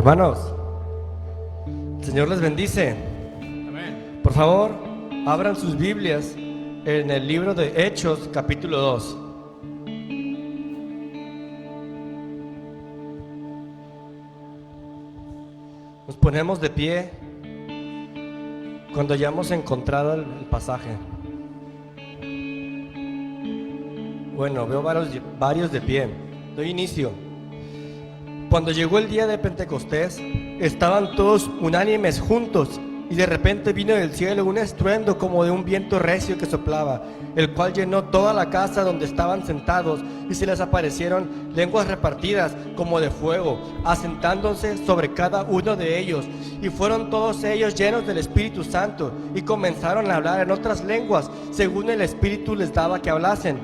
Hermanos, el Señor les bendice. Amén. Por favor, abran sus Biblias en el libro de Hechos, capítulo 2. Nos ponemos de pie cuando hayamos encontrado el pasaje. Bueno, veo varios de pie. Doy inicio. Cuando llegó el día de Pentecostés, estaban todos unánimes juntos, y de repente vino del cielo un estruendo como de un viento recio que soplaba, el cual llenó toda la casa donde estaban sentados, y se les aparecieron lenguas repartidas como de fuego, asentándose sobre cada uno de ellos, y fueron todos ellos llenos del Espíritu Santo, y comenzaron a hablar en otras lenguas, según el Espíritu les daba que hablasen.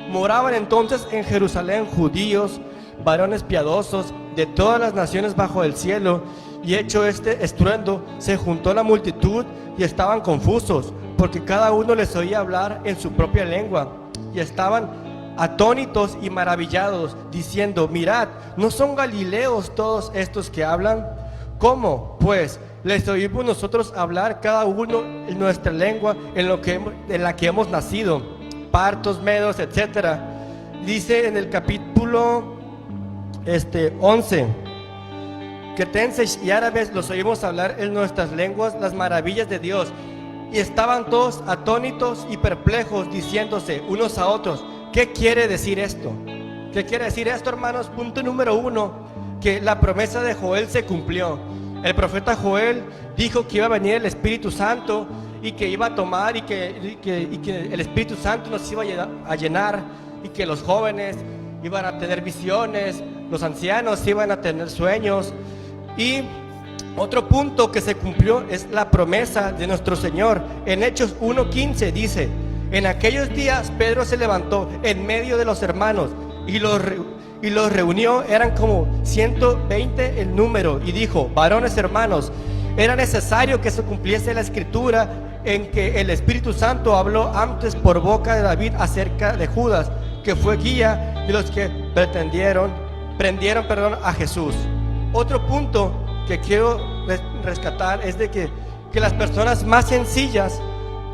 Moraban entonces en Jerusalén judíos, varones piadosos de todas las naciones bajo el cielo. Y hecho este estruendo, se juntó la multitud y estaban confusos, porque cada uno les oía hablar en su propia lengua, y estaban atónitos y maravillados, diciendo: mirad, ¿no son galileos todos estos que hablan? ¿Cómo, pues, les oímos nosotros hablar cada uno en nuestra lengua en la que hemos nacido? Partos, medos, etcétera. Dice en el capítulo 11: cretenses y árabes los oímos hablar en nuestras lenguas las maravillas de Dios. Y estaban todos atónitos y perplejos, diciéndose unos a otros: ¿qué quiere decir esto? ¿Qué quiere decir esto, hermanos? Punto número 1, que la promesa de Joel se cumplió. El profeta Joel dijo que iba a venir el Espíritu Santo, y que iba a tomar, y que el Espíritu Santo nos iba a llenar, y que los jóvenes iban a tener visiones, los ancianos iban a tener sueños. Y otro punto que se cumplió es la promesa de nuestro Señor. En Hechos 1:15 dice: en aquellos días Pedro se levantó en medio de los hermanos y los reunió, eran como 120 el número, y dijo: varones hermanos, era necesario que se cumpliese la escritura en que el Espíritu Santo habló antes por boca de David acerca de Judas, que fue guía de los que prendieron a Jesús. Otro punto que quiero rescatar es de que las personas más sencillas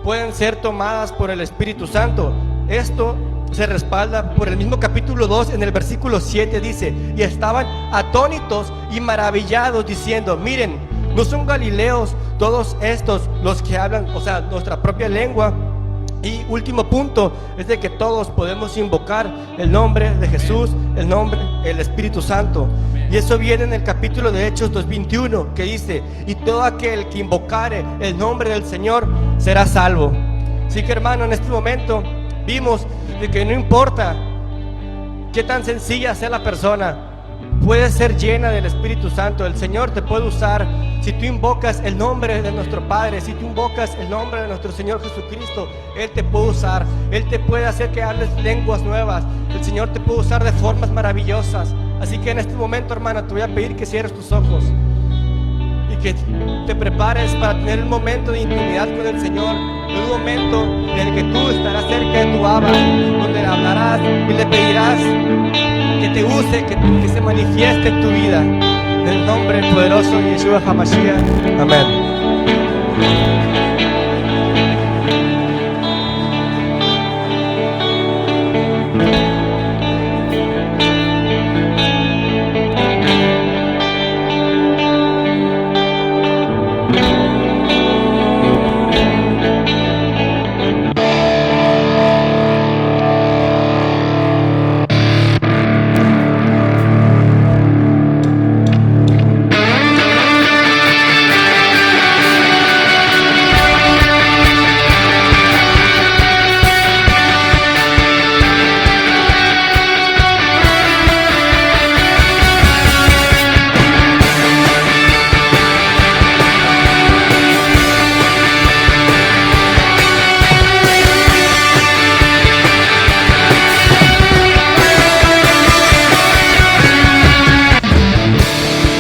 pueden ser tomadas por el Espíritu Santo. Esto se respalda por el mismo capítulo 2, en el versículo 7 dice: y estaban atónitos y maravillados, diciendo: miren, ¿no son galileos todos estos los que hablan, o sea, nuestra propia lengua? Y último punto es de que todos podemos invocar el nombre de Jesús, el Espíritu Santo. Y eso viene en el capítulo de Hechos 2:21, que dice: y todo aquel que invocare el nombre del Señor será salvo. Así que, hermano, en este momento vimos de que no importa qué tan sencilla sea la persona, puede ser llena del Espíritu Santo. El Señor te puede usar si tú invocas el nombre de nuestro Padre, si tú invocas el nombre de nuestro Señor Jesucristo. Él te puede usar, Él te puede hacer que hables lenguas nuevas. El Señor te puede usar de formas maravillosas. Así que en este momento, hermana, te voy a pedir que cierres tus ojos y que te prepares para tener un momento de intimidad con el Señor, un momento en el que tú estarás cerca de tu Abba, donde le hablarás y le pedirás que te use, que se manifieste en tu vida. En el nombre poderoso de Yeshua HaMashiach. Amén.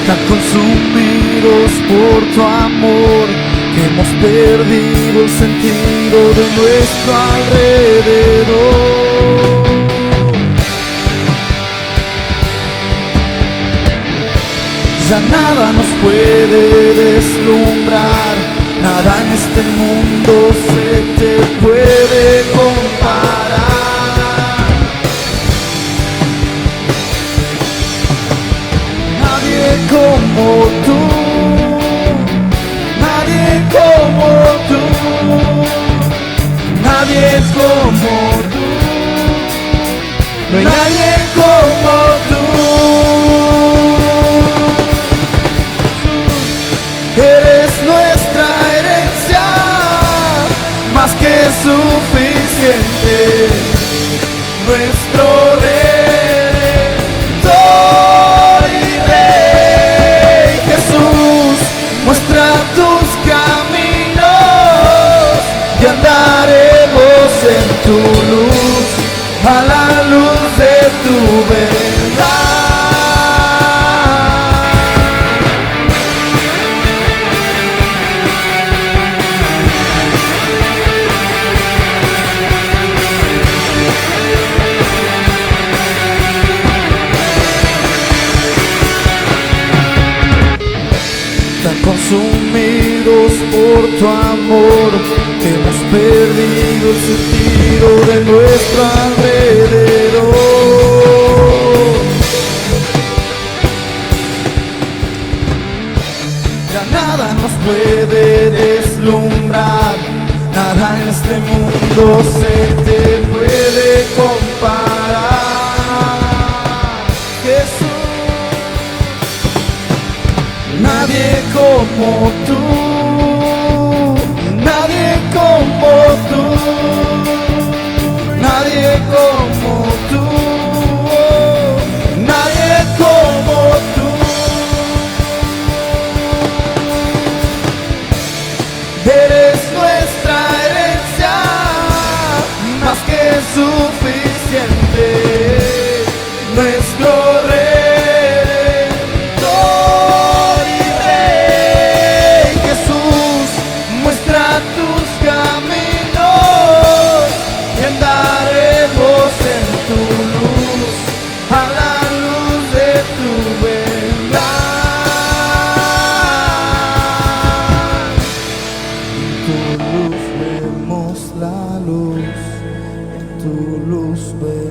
Tan consumidos por tu amor que hemos perdido el sentido de nuestro alrededor. Ya nada nos puede deslumbrar, nada en este mundo se te puede comparar. Nadie como tú, nadie como tú, nadie es como tú, no hay nadie como tú. Eres nuestra herencia, más que suficiente, nuestro Redentor y Rey. Jesús, muestra tus caminos y andaremos en tu luz, a la luz de tu verdad. Consumidos por tu amor, hemos perdido el sentido de nuestro alrededor. Ya nada nos puede deslumbrar, nada en este mundo se te puede comparar. Jesús, nadie como tú, nadie como tú, nadie como tú, nadie como tú. Eres nuestra herencia, más que suficiente, nuestro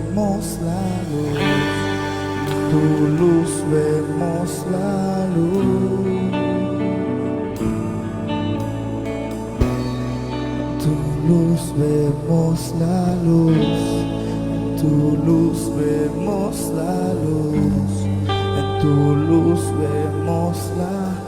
vemos la luz, en tu luz vemos la luz, en tu luz vemos la luz, en tu luz vemos la luz, en tu luz vemos la luz, en tu luz vemos la luz.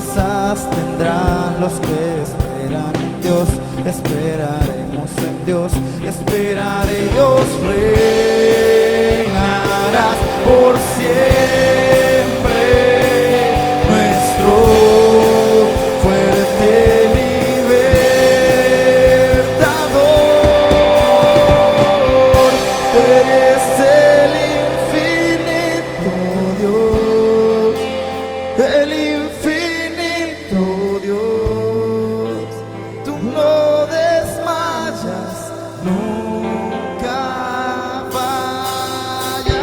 fuerzas tendrán los que esperan en Dios. Esperaremos en Dios, esperaré. Dios reinarás por siempre, nuestro fuerte libertador. Eres el infinito Dios, el infinito Dios. Tú no desmayas, nunca fallas.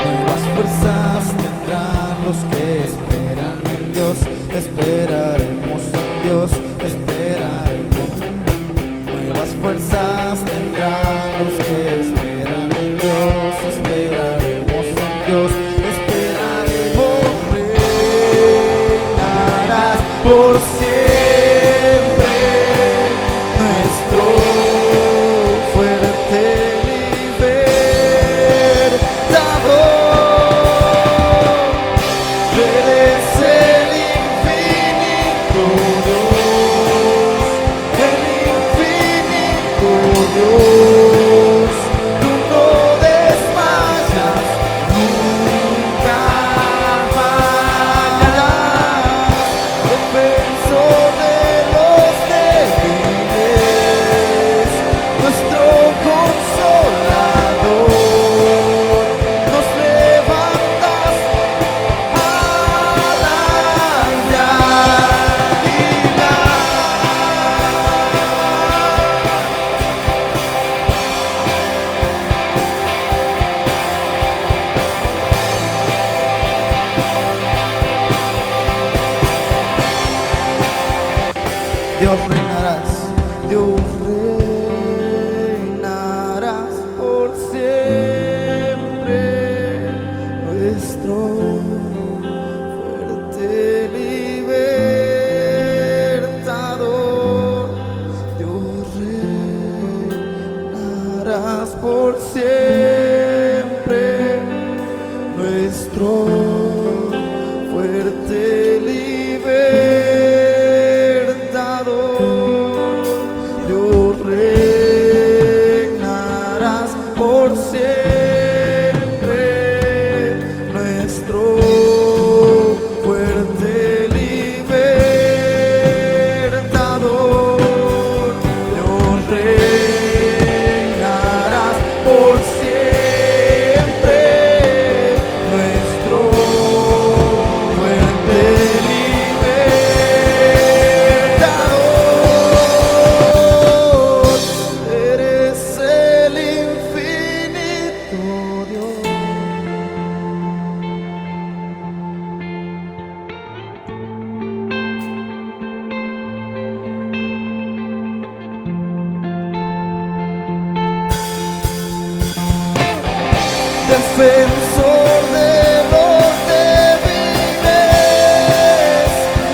Nuevas fuerzas tendrán los que esperan en Dios. Esperaremos en Dios, esperaremos. Nuevas fuerzas tendrán los que esperan en Dios. Esperaremos en Dios, esperaremos. Reinarás por siempre, nuestro fuerte libertador. Eres el infinito Dios, el infinito Dios. Tú no desmayas, nunca fallarás. Defensor de los débiles, nuestro consolador. Nos levantaste a la Dios reinarás, Dios reinarás por siempre, nuestro fuerte libertador. Dios reinarás por siempre, nuestro fuerte libertador. Dios reinarás por siempre, nuestro fuerte libertador. Dios reinarás por siempre, nuestro fuerte libertador. Eres el infinito Dios. Defensor de los débiles,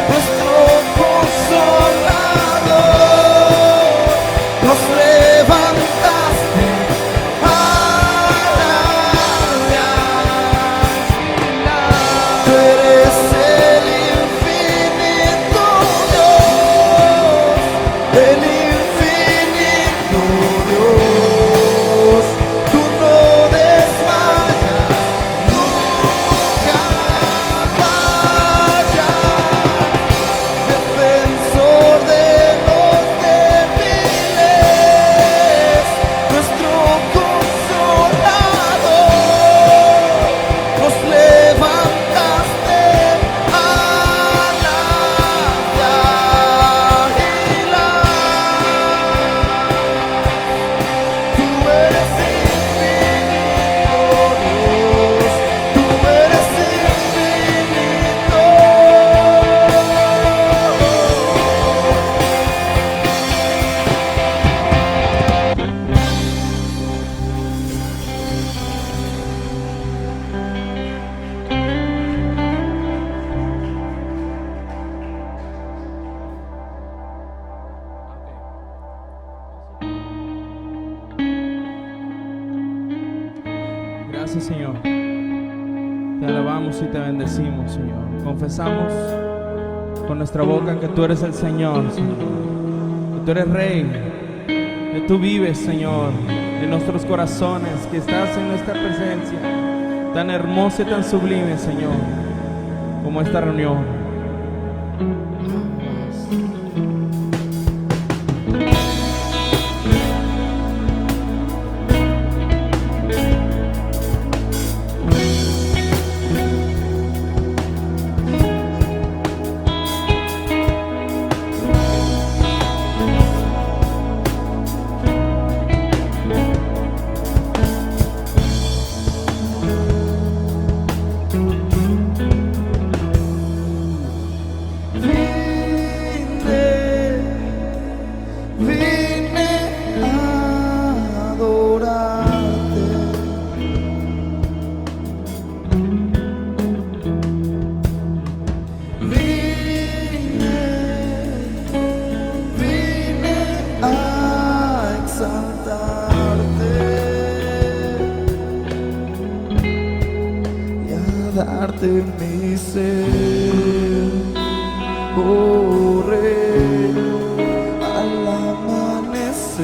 nuestro consolador. Nos levantaste a la Tú eres el infinito Dios, el infinito Dios. Tú no desmayas, gracias, Señor. Te alabamos y te bendecimos, Señor. Confesamos con nuestra boca que tú eres el Señor, Señor. Que tú eres Rey. Que tú vives, Señor, en nuestros corazones. Que estás en nuestra presencia. Tan hermosa y tan sublime, Señor, como esta reunión. Darte mi ser, oh Rey, al amanecer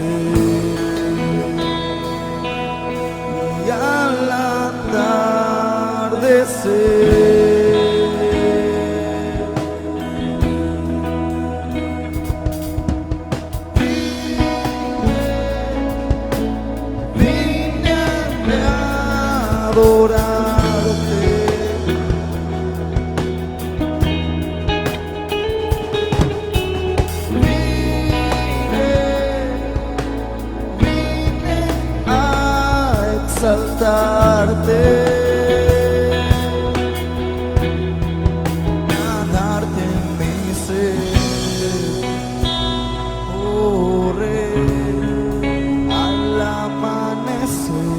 y al atardecer. Vine a adorarte. Exaltarte, a darte mi ser, oh Rey, al amanecer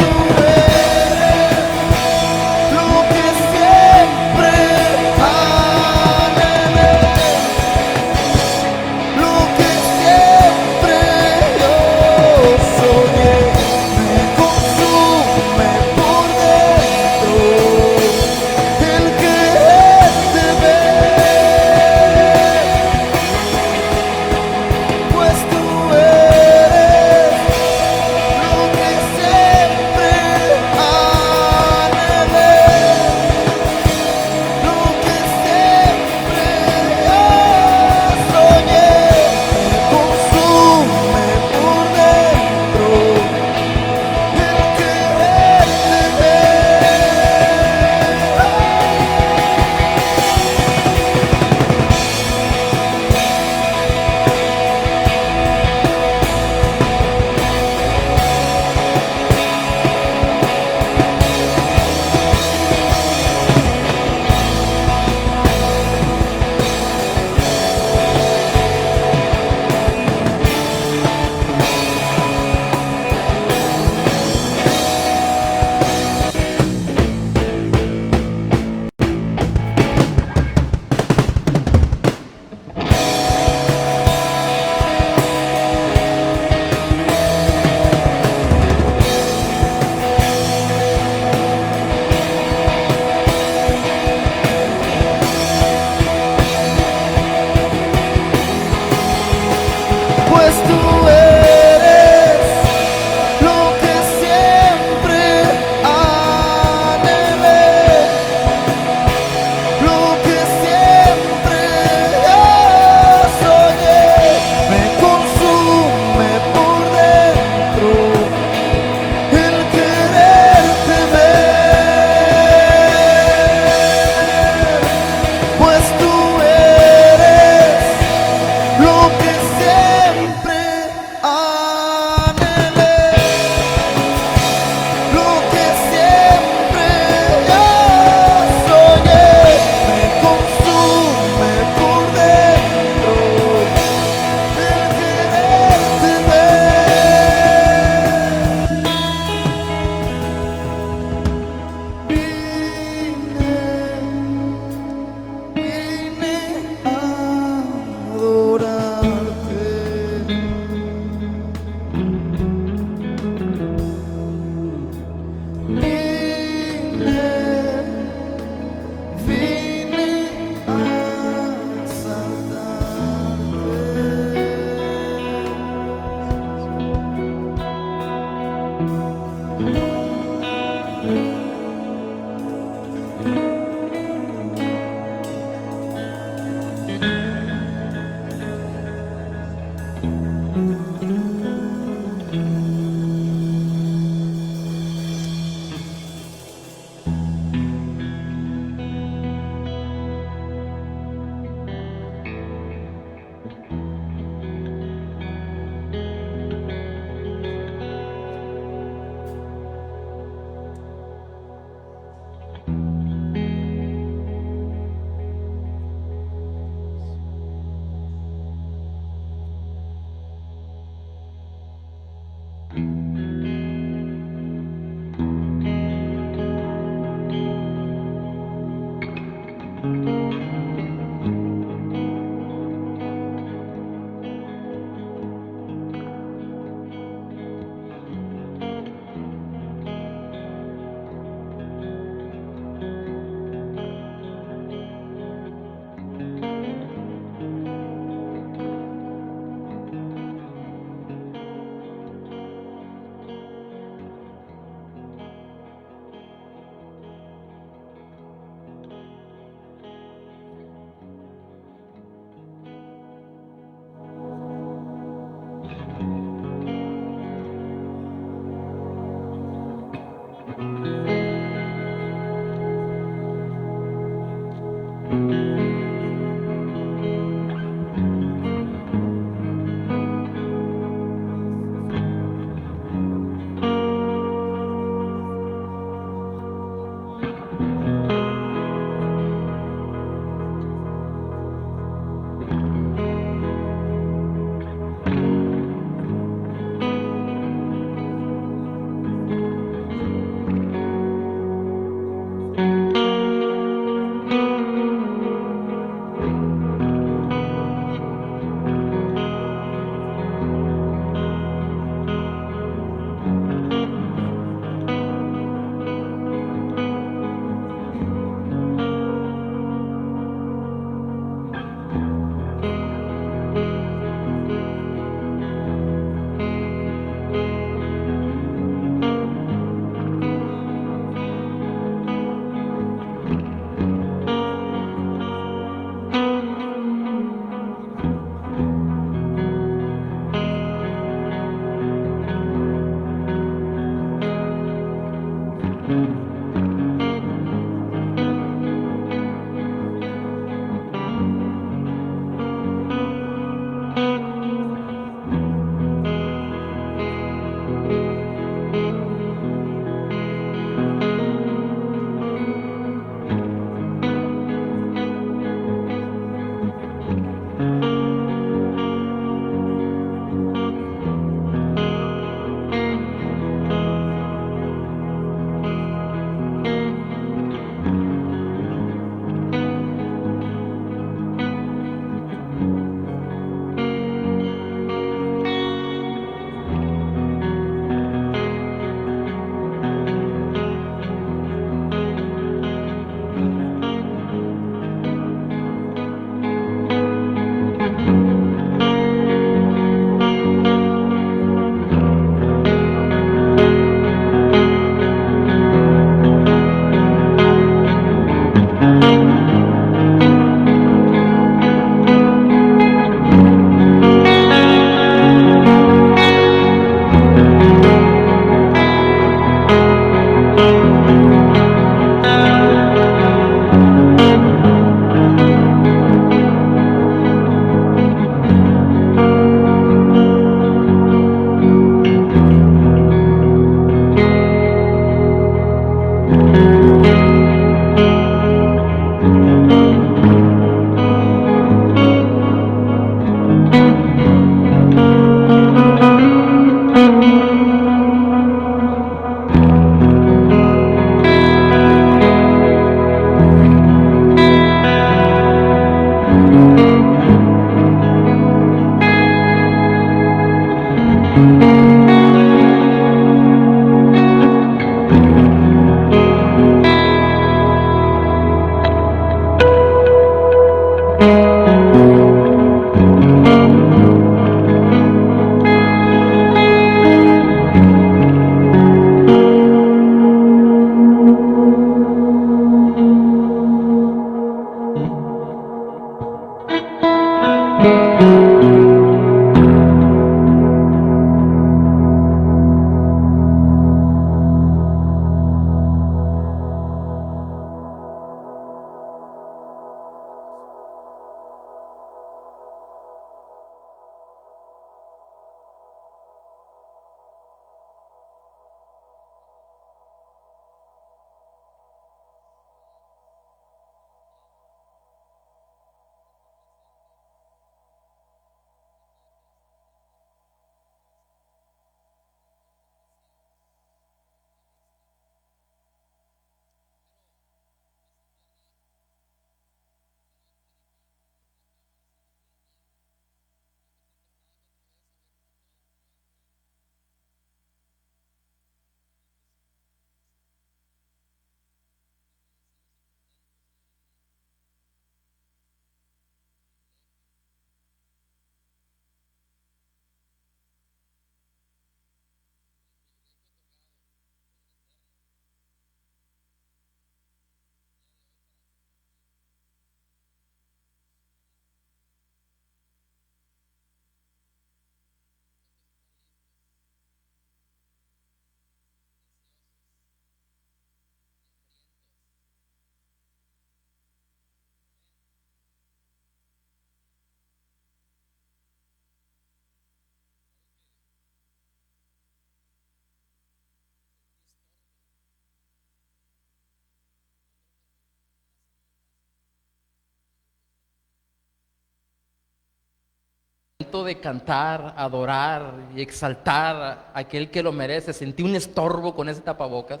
momento de cantar, adorar y exaltar a aquel que lo merece, sentí un estorbo con ese tapabocas,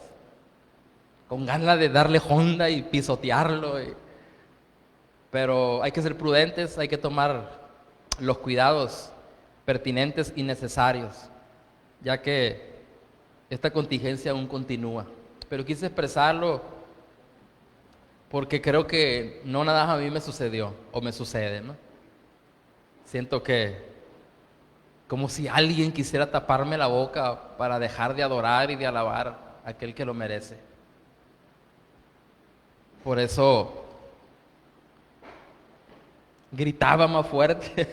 con ganas de darle honda y pisotearlo. Pero hay que ser prudentes, hay que tomar los cuidados pertinentes y necesarios, ya que esta contingencia aún continúa. Pero quise expresarlo porque creo que no nada más a mí me sucedió o me sucede, ¿no? Siento que como si alguien quisiera taparme la boca para dejar de adorar y de alabar a aquel que lo merece. Por eso gritaba más fuerte.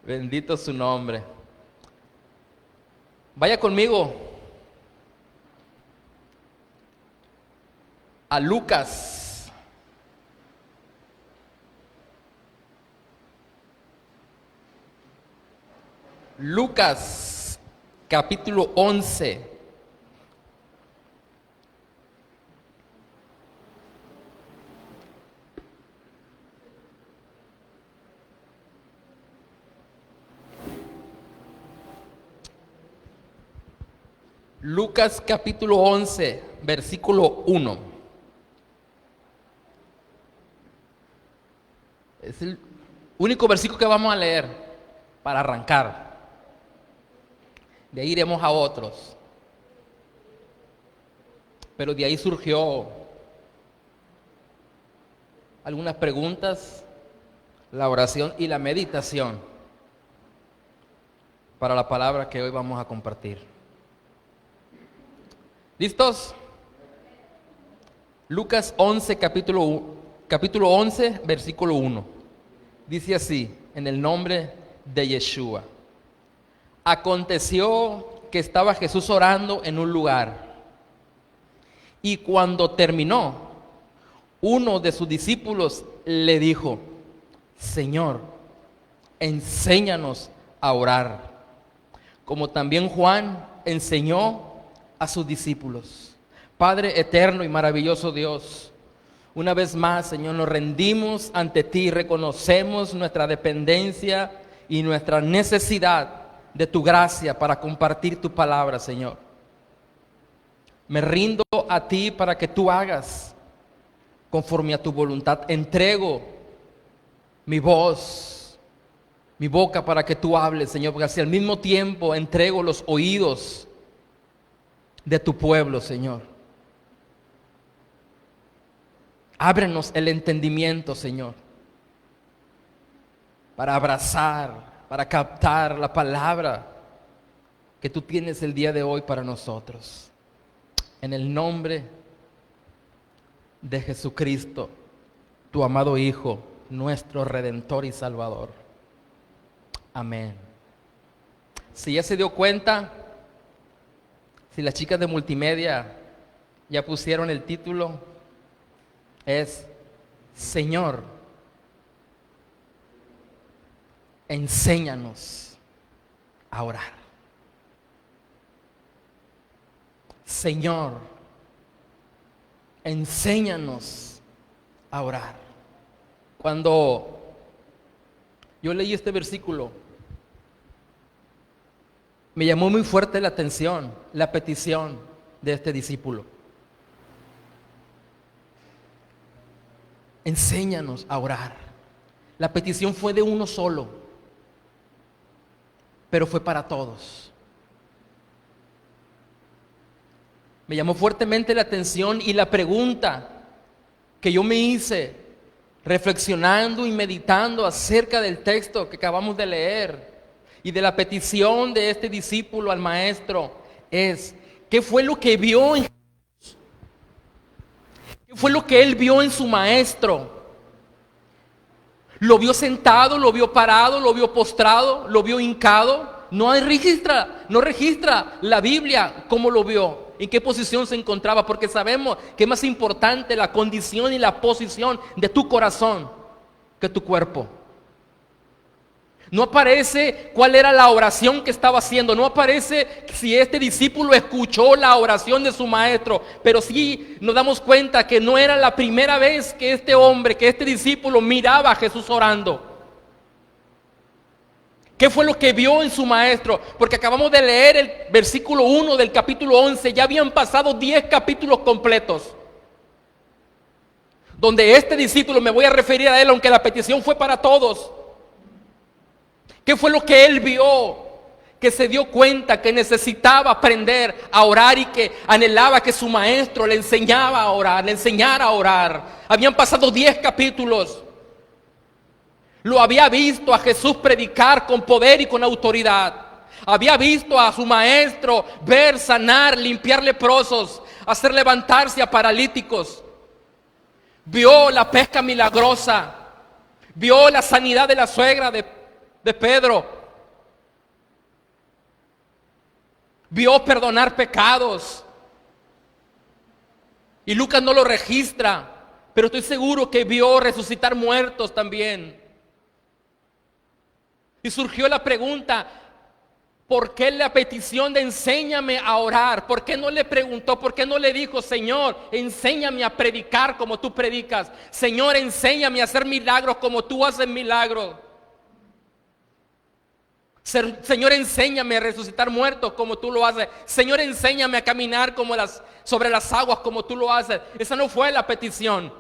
Bendito su nombre. Vaya conmigo a Lucas. Lucas, capítulo 11. Lucas, capítulo 11, versículo 1. Es el único versículo que vamos a leer para arrancar. De ahí iremos a otros. Pero de ahí surgió algunas preguntas, la oración y la meditación para la palabra que hoy vamos a compartir. ¿Listos? Lucas 11, capítulo 11, versículo 1. Dice así, en el nombre de Yeshua. Aconteció que estaba Jesús orando en un lugar, y cuando terminó, uno de sus discípulos le dijo: Señor, enséñanos a orar, como también Juan enseñó a sus discípulos. Padre eterno y maravilloso Dios, una vez más, Señor, nos rendimos ante ti, reconocemos nuestra dependencia y nuestra necesidad de tu gracia para compartir tu palabra, Señor. Me rindo a ti para que tú hagas conforme a tu voluntad. Entrego mi voz, mi boca para que tú hables, Señor, porque al mismo tiempo entrego los oídos de tu pueblo, Señor. Ábrenos el entendimiento, Señor, para abrazar, para captar la palabra que tú tienes el día de hoy para nosotros. En el nombre de Jesucristo, tu amado Hijo, nuestro Redentor y Salvador. Amén. Si ya se dio cuenta, si las chicas de multimedia ya pusieron el título, es Señor, enséñanos a orar. Señor, enséñanos a orar. Cuando yo leí este versículo, me llamó muy fuerte la atención, la petición de este discípulo. Enséñanos a orar. La petición fue de uno solo, pero fue para todos. Me llamó fuertemente la atención y la pregunta que yo me hice reflexionando y meditando acerca del texto que acabamos de leer y de la petición de este discípulo al maestro es: ¿qué fue lo que vio en Jesús? ¿Qué fue lo que él vio en su maestro? ¿Lo vio sentado, lo vio parado, lo vio postrado, lo vio hincado? No registra la Biblia cómo lo vio, en qué posición se encontraba, porque sabemos que es más importante la condición y la posición de tu corazón que tu cuerpo. No aparece cuál era la oración que estaba haciendo, no aparece si este discípulo escuchó la oración de su maestro, pero sí nos damos cuenta que no era la primera vez que este hombre, que este discípulo miraba a Jesús orando. ¿Qué fue lo que vio en su maestro? Porque acabamos de leer el versículo 1 del capítulo 11. Ya habían pasado 10 capítulos completos, donde este discípulo, me voy a referir a él, aunque la petición fue para todos. ¿Qué fue lo que él vio? Que se dio cuenta que necesitaba aprender a orar y que anhelaba que su maestro le enseñaba a orar, le enseñara a orar. Habían pasado 10 capítulos. Lo había visto a Jesús predicar con poder y con autoridad. Había visto a su maestro ver, sanar, limpiar leprosos, hacer levantarse a paralíticos. Vio la pesca milagrosa. Vio la sanidad de la suegra de Pedro. Vio perdonar pecados. Y Lucas no lo registra, pero estoy seguro que vio resucitar muertos también. Y surgió la pregunta, ¿por qué la petición de enséñame a orar? ¿Por qué no le preguntó? ¿Por qué no le dijo, Señor, enséñame a predicar como tú predicas? Señor, enséñame a hacer milagros como tú haces milagros. Señor, enséñame a resucitar muertos como tú lo haces. Señor, enséñame a caminar sobre las aguas como tú lo haces. Esa no fue la petición.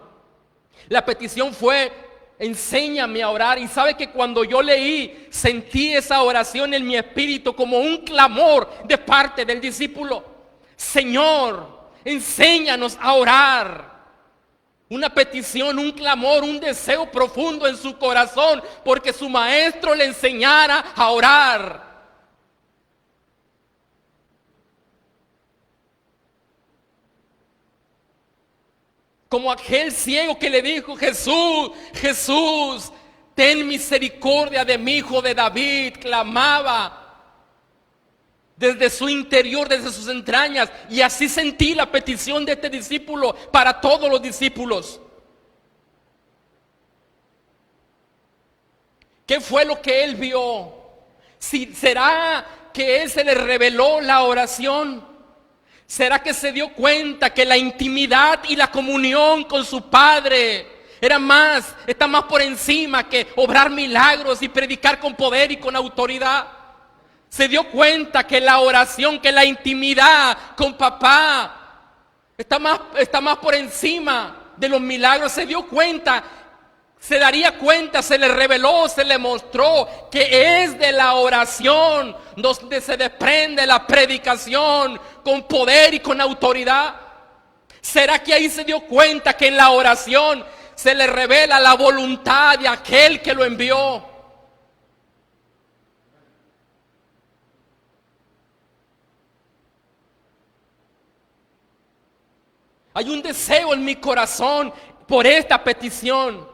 La petición fue, enséñame a orar. Y sabe que cuando yo leí, sentí esa oración en mi espíritu como un clamor de parte del discípulo. Señor, enséñanos a orar. Una petición, un clamor, un deseo profundo en su corazón, porque su maestro le enseñara a orar. Como aquel ciego que le dijo, Jesús, Jesús, ten misericordia de mi hijo de David, clamaba desde su interior, desde sus entrañas. Y así sentí la petición de este discípulo para todos los discípulos. ¿Qué fue lo que él vio? ¿Será que él se le reveló la oración? ¿Será que se dio cuenta que la intimidad y la comunión con su Padre está más por encima que obrar milagros y predicar con poder y con autoridad? Se dio cuenta que la oración, que la intimidad con papá está más por encima de los milagros. Se dio cuenta, se daría cuenta, se le reveló, se le mostró que es de la oración donde se desprende la predicación con poder y con autoridad. ¿Será que ahí se dio cuenta que en la oración se le revela la voluntad de aquel que lo envió? Hay un deseo en mi corazón por esta petición.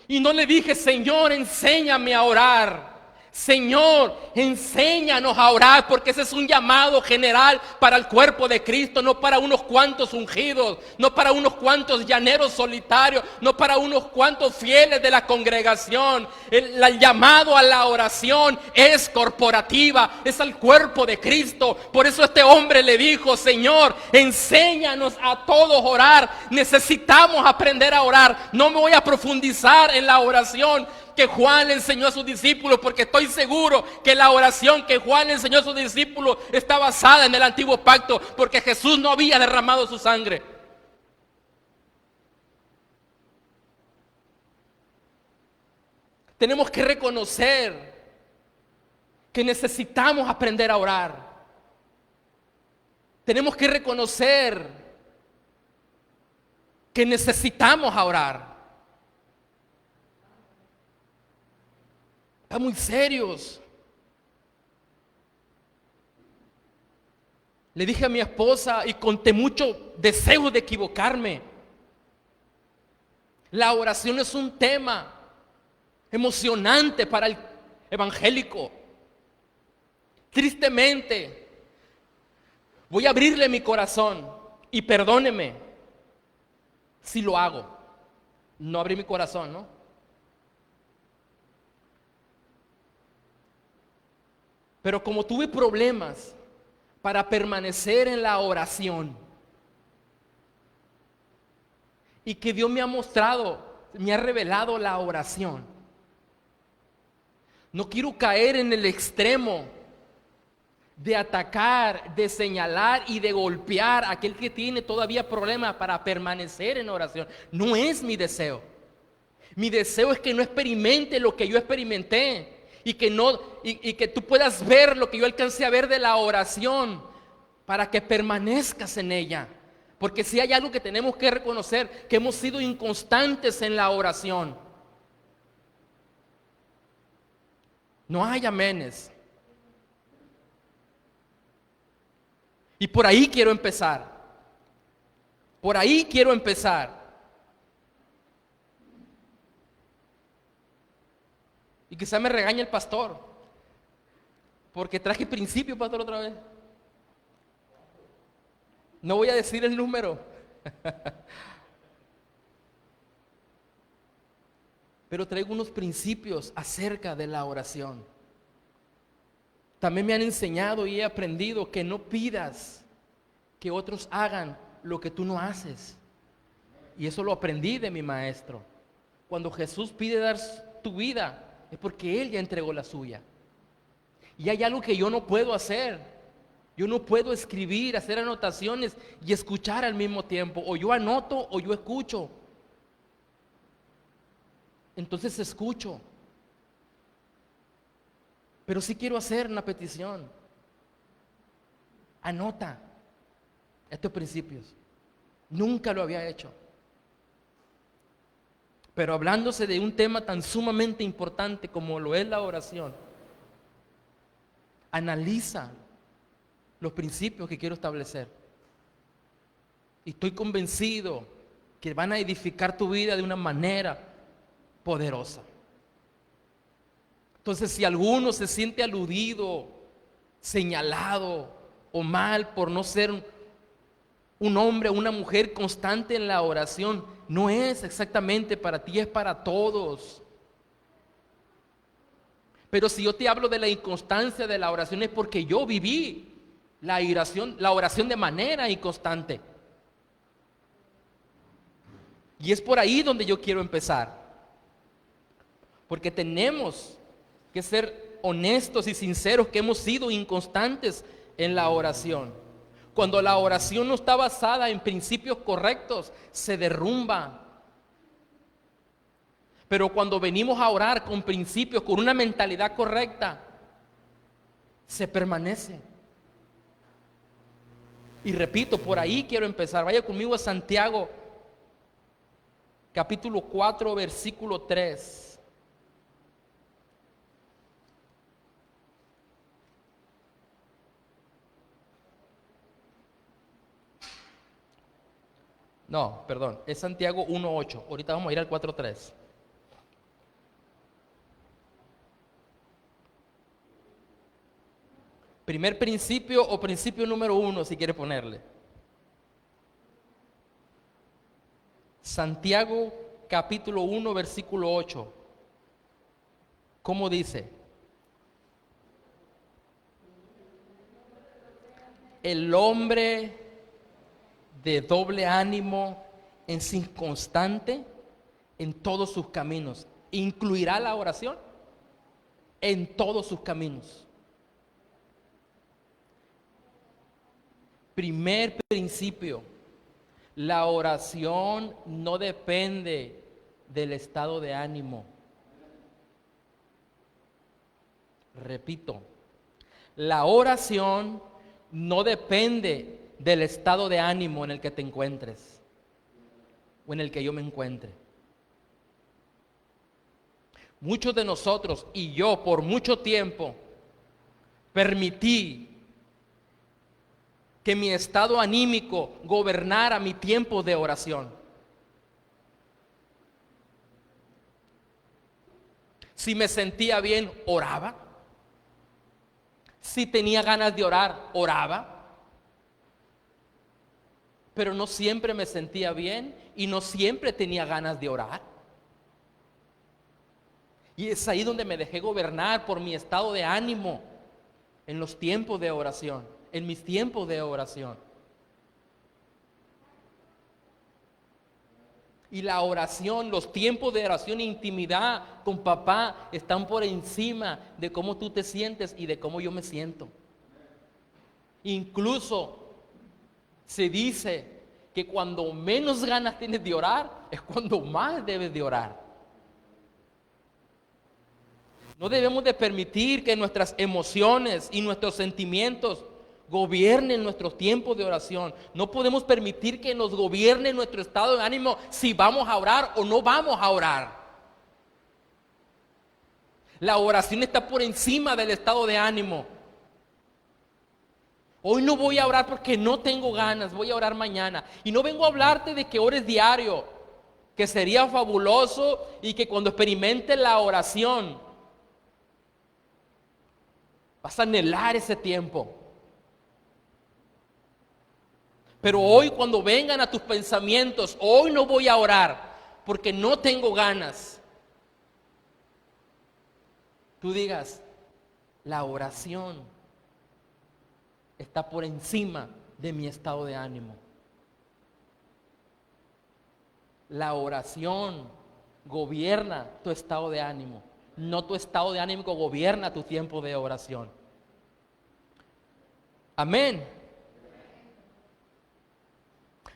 Y no le dije, Señor, enséñame a orar. Señor, enséñanos a orar, porque ese es un llamado general para el cuerpo de Cristo, no para unos cuantos ungidos, no para unos cuantos llaneros solitarios, no para unos cuantos fieles de la congregación. El llamado a la oración es corporativa, es al cuerpo de Cristo. Por eso este hombre le dijo, Señor, enséñanos a todos a orar. Necesitamos aprender a orar. No me voy a profundizar en la oración que Juan le enseñó a sus discípulos, porque estoy seguro que la oración que Juan le enseñó a sus discípulos está basada en el antiguo pacto, porque Jesús no había derramado su sangre. Tenemos que reconocer que necesitamos aprender a orar. Tenemos que reconocer que necesitamos orar. Están muy serios. Le dije a mi esposa y conté mucho deseo de equivocarme. La oración es un tema emocionante para el evangélico. Tristemente, voy a abrirle mi corazón y perdóneme si lo hago. No abrí mi corazón, ¿no? Pero como tuve problemas para permanecer en la oración y que Dios me ha mostrado, me ha revelado la oración, No quiero caer en el extremo de atacar, de señalar y de golpear a aquel que tiene todavía problemas para permanecer en oración. No es mi deseo. Mi deseo es que no experimente lo que yo experimenté y que tú puedas ver lo que yo alcancé a ver de la oración para que permanezcas en ella. Porque si hay algo que tenemos que reconocer, que hemos sido inconstantes en la oración. No hay amenes. Y por ahí quiero empezar. Por ahí quiero empezar. Y quizá me regañe el pastor, porque traje principio, pastor, otra vez. No voy a decir el número. Pero traigo unos principios acerca de la oración. También me han enseñado y he aprendido que no pidas que otros hagan lo que tú no haces. Y eso lo aprendí de mi maestro. Cuando Jesús pide dar tu vida, es porque Él ya entregó la suya. Y hay algo que yo no puedo hacer. Yo no puedo escribir, hacer anotaciones y escuchar al mismo tiempo. O yo anoto o yo escucho. Entonces escucho. Pero sí quiero hacer una petición. Anota estos principios. Nunca lo había hecho. Pero hablándose de un tema tan sumamente importante como lo es la oración, analiza los principios que quiero establecer. Y estoy convencido que van a edificar tu vida de una manera poderosa. Entonces, si alguno se siente aludido, señalado o mal por no ser un hombre o una mujer constante en la oración, no es exactamente para ti, es para todos. Pero si yo te hablo de la inconstancia de la oración, es porque yo viví la oración de manera inconstante. Y es por ahí donde yo quiero empezar. Porque tenemos que ser honestos y sinceros que hemos sido inconstantes en la oración. Cuando la oración no está basada en principios correctos, se derrumba. Pero cuando venimos a orar con principios, con una mentalidad correcta, se permanece. Y repito, por ahí quiero empezar. Vaya conmigo a Santiago, capítulo 4, versículo 3. No, perdón, es Santiago 1:8. Ahorita vamos a ir al 4:3. Primer principio o principio número 1, si quiere ponerle. Santiago capítulo 1, versículo 8. ¿Cómo dice? El hombre de doble ánimo es inconstante en todos sus caminos. ¿Incluirá la oración? En todos sus caminos. Primer principio, la oración no depende del estado de ánimo. Repito, la oración no depende del estado de ánimo en el que te encuentres o en el que yo me encuentre. Muchos de nosotros y yo por mucho tiempo permití que mi estado anímico gobernara mi tiempo de oración. Si me sentía bien, oraba. Si tenía ganas de orar, oraba. Pero no siempre me sentía bien y no siempre tenía ganas de orar. Y es ahí donde me dejé gobernar por mi estado de ánimo en los tiempos de oración, en mis tiempos de oración. Y la oración, los tiempos de oración e intimidad con papá están por encima de cómo tú te sientes y de cómo yo me siento. Incluso se dice que cuando menos ganas tienes de orar, es cuando más debes de orar. No debemos de permitir que nuestras emociones y nuestros sentimientos gobiernen nuestros tiempos de oración. No podemos permitir que nos gobierne nuestro estado de ánimo si vamos a orar o no vamos a orar. La oración está por encima del estado de ánimo. Hoy no voy a orar porque no tengo ganas, voy a orar mañana. Y no vengo a hablarte de que ores diario, que sería fabuloso y que cuando experimentes la oración vas a anhelar ese tiempo. Pero hoy cuando vengan a tus pensamientos, hoy no voy a orar porque no tengo ganas. Tú digas, la oración está por encima de mi estado de ánimo. La oración gobierna tu estado de ánimo. No tu estado de ánimo gobierna tu tiempo de oración. Amén.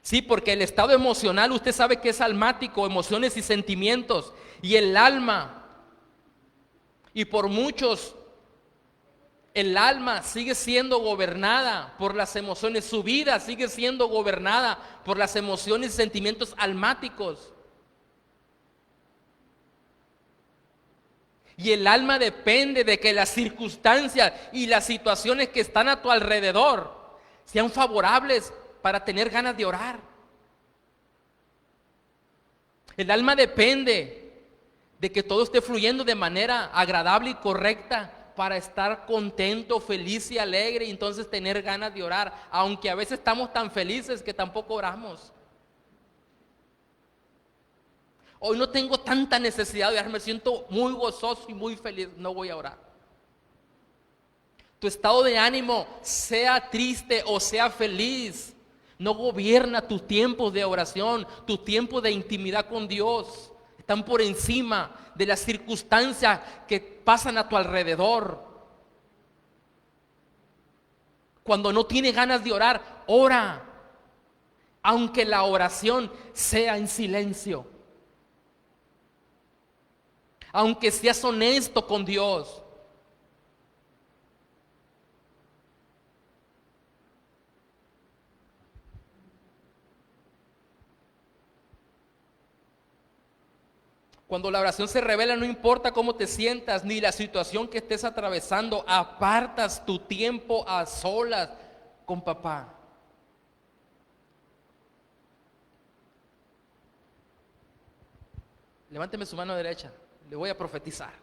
Sí, porque el estado emocional, usted sabe que es almático, emociones y sentimientos, y el alma, y por muchos, el alma sigue siendo gobernada por las emociones, su vida sigue siendo gobernada por las emociones y sentimientos almáticos. Y el alma depende de que las circunstancias y las situaciones que están a tu alrededor sean favorables para tener ganas de orar. El alma depende de que todo esté fluyendo de manera agradable y correcta para estar contento, feliz y alegre y entonces tener ganas de orar, aunque a veces estamos tan felices que tampoco oramos. Hoy no tengo tanta necesidad de orar, me siento muy gozoso y muy feliz, no voy a orar. Tu estado de ánimo, sea triste o sea feliz, no gobierna tus tiempos de oración, tus tiempos de intimidad con Dios. Están por encima de las circunstancias que pasan a tu alrededor. Cuando no tienes ganas de orar, ora, aunque la oración sea en silencio. Aunque seas honesto con Dios. Cuando la oración se revela, no importa cómo te sientas ni la situación que estés atravesando, apartas tu tiempo a solas con papá. Levánteme su mano derecha, le voy a profetizar.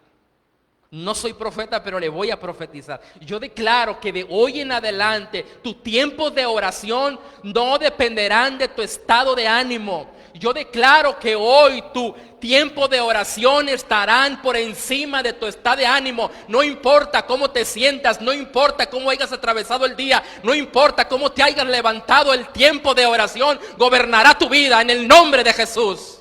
No soy profeta, pero le voy a profetizar. Yo declaro que de hoy en adelante tus tiempos de oración no dependerán de tu estado de ánimo. Yo declaro que hoy tu tiempo de oración estarán por encima de tu estado de ánimo. No importa cómo te sientas, no importa cómo hayas atravesado el día, no importa cómo te hayas levantado, el tiempo de oración gobernará tu vida en el nombre de Jesús.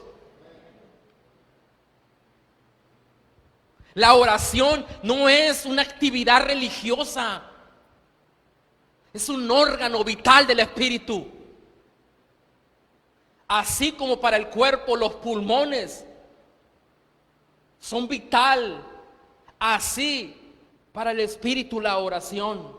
La oración no es una actividad religiosa, es un órgano vital del espíritu. Así como para el cuerpo los pulmones son vital, así para el espíritu la oración.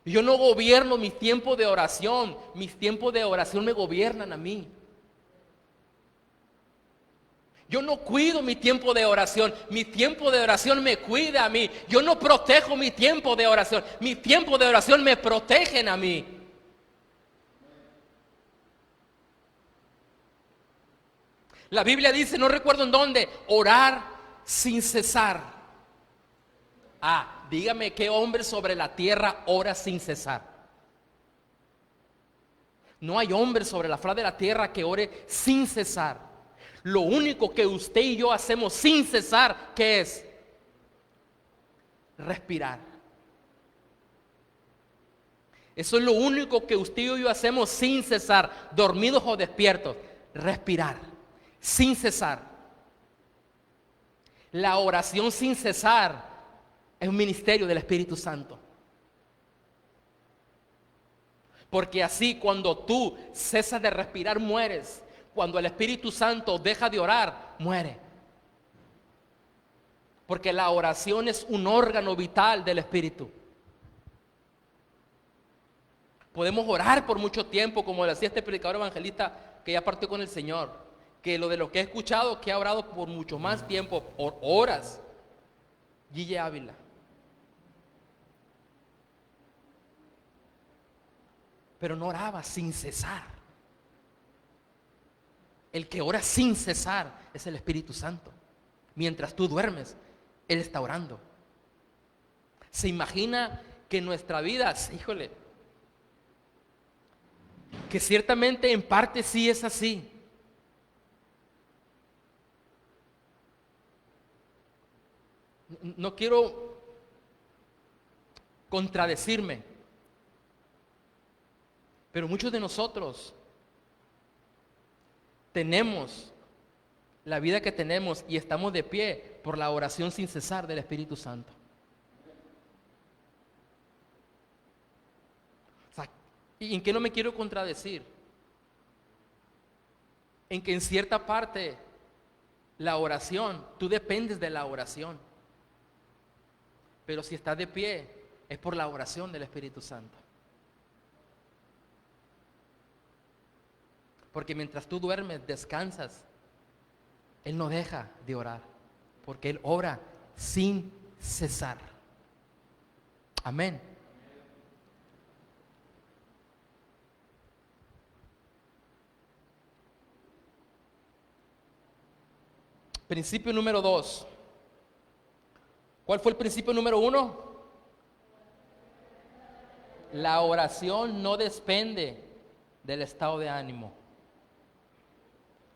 Yo no gobierno mis tiempos de oración me gobiernan a mí. Yo no cuido mi tiempo de oración me cuida a mí. Yo no protejo mi tiempo de oración, mis tiempos de oración me protegen a mí. La Biblia dice, no recuerdo en dónde, orar sin cesar. Dígame qué hombre sobre la tierra ora sin cesar. No hay hombre sobre la faz de la tierra que ore sin cesar. Lo único que usted y yo hacemos sin cesar, ¿qué es? Respirar. Eso es lo único que usted y yo hacemos sin cesar, dormidos o despiertos. Respirar, sin cesar. La oración sin cesar es un ministerio del Espíritu Santo. Porque así cuando tú cesas de respirar, mueres. Cuando el Espíritu Santo deja de orar, muere. Porque la oración es un órgano vital del Espíritu. Podemos orar por mucho tiempo, como decía este predicador evangelista que ya partió con el Señor, que lo de lo que he escuchado, que ha orado por mucho más tiempo, por horas, Guille Ávila. Pero no oraba sin cesar. El que ora sin cesar es el Espíritu Santo. Mientras tú duermes, Él está orando. ¿Se imagina que nuestra vida, híjole, que ciertamente en parte sí es así? No quiero contradecirme, pero muchos de nosotros tenemos la vida que tenemos y estamos de pie por la oración sin cesar del Espíritu Santo. O sea, ¿y en qué no me quiero contradecir? En que en cierta parte la oración, tú dependes de la oración. Pero si estás de pie, es por la oración del Espíritu Santo. Porque mientras tú duermes, descansas, Él no deja de orar, porque Él ora sin cesar. Amén. Principio número 2. ¿Cuál fue el principio número 1? La oración no depende del estado de ánimo.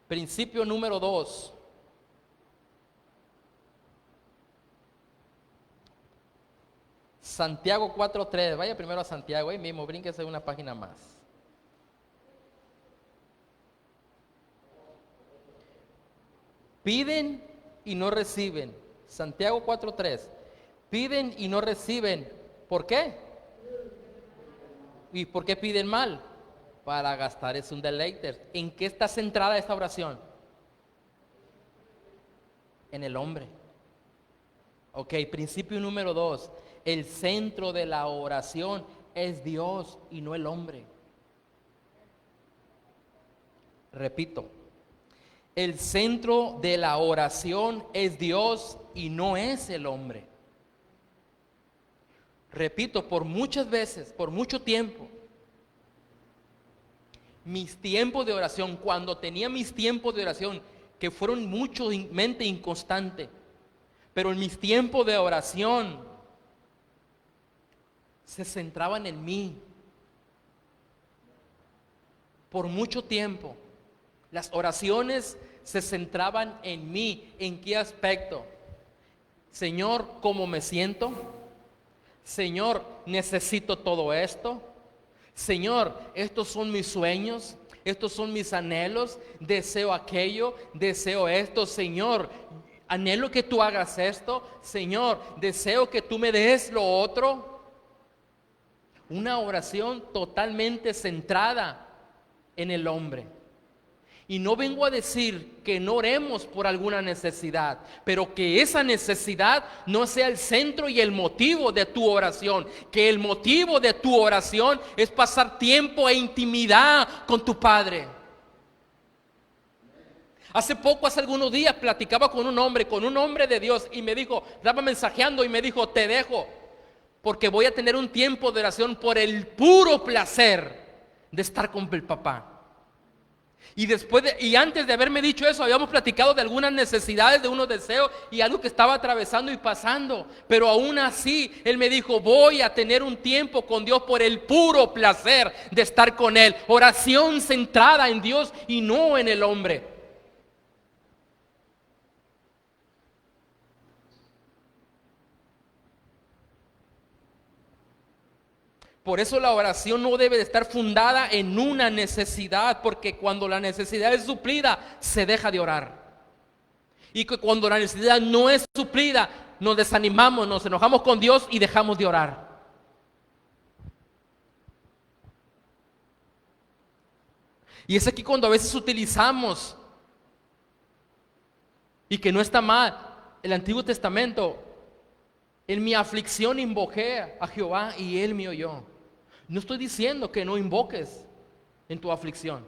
Principio número 2. Santiago 4:3. Vaya primero a Santiago, ahí mismo, brínquese una página más. Piden y no reciben. Santiago 4:3. Piden y no reciben. ¿Por qué? ¿Y por qué piden mal? Para gastar es un deleite. ¿En qué está centrada esta oración? En el hombre. Ok, principio número 2. El centro de la oración es Dios y no el hombre. Repito. El centro de la oración es Dios y no es el hombre. Repito, por muchas veces, por mucho tiempo, mis tiempos de oración, cuando tenía mis tiempos de oración, que fueron mucho mente inconstante, pero en mis tiempos de oración se centraban en mí. Por mucho tiempo, las oraciones se centraban en mí. ¿En qué aspecto? Señor, ¿cómo me siento? Señor, necesito todo esto. Señor, estos son mis sueños, estos son mis anhelos, deseo aquello, deseo esto. Señor, anhelo que tú hagas esto. Señor, deseo que tú me des lo otro. Una oración totalmente centrada en el hombre. Y no vengo a decir que no oremos por alguna necesidad, pero que esa necesidad no sea el centro y el motivo de tu oración. Que el motivo de tu oración es pasar tiempo e intimidad con tu Padre. Hace algunos días, platicaba con un hombre de Dios, y me dijo, estaba mensajeando y me dijo, te dejo, porque voy a tener un tiempo de oración por el puro placer de estar con el papá. Y antes de haberme dicho eso, habíamos platicado de algunas necesidades, de unos deseos y algo que estaba atravesando y pasando. Pero aún así, él me dijo, voy a tener un tiempo con Dios por el puro placer de estar con Él. Oración centrada en Dios y no en el hombre. Por eso la oración no debe de estar fundada en una necesidad, porque cuando la necesidad es suplida, se deja de orar. Y que cuando la necesidad no es suplida, nos desanimamos, nos enojamos con Dios y dejamos de orar. Y es aquí cuando a veces utilizamos, y que no está mal, el Antiguo Testamento: en mi aflicción invoqué a Jehová y Él me oyó. No estoy diciendo que no invoques en tu aflicción,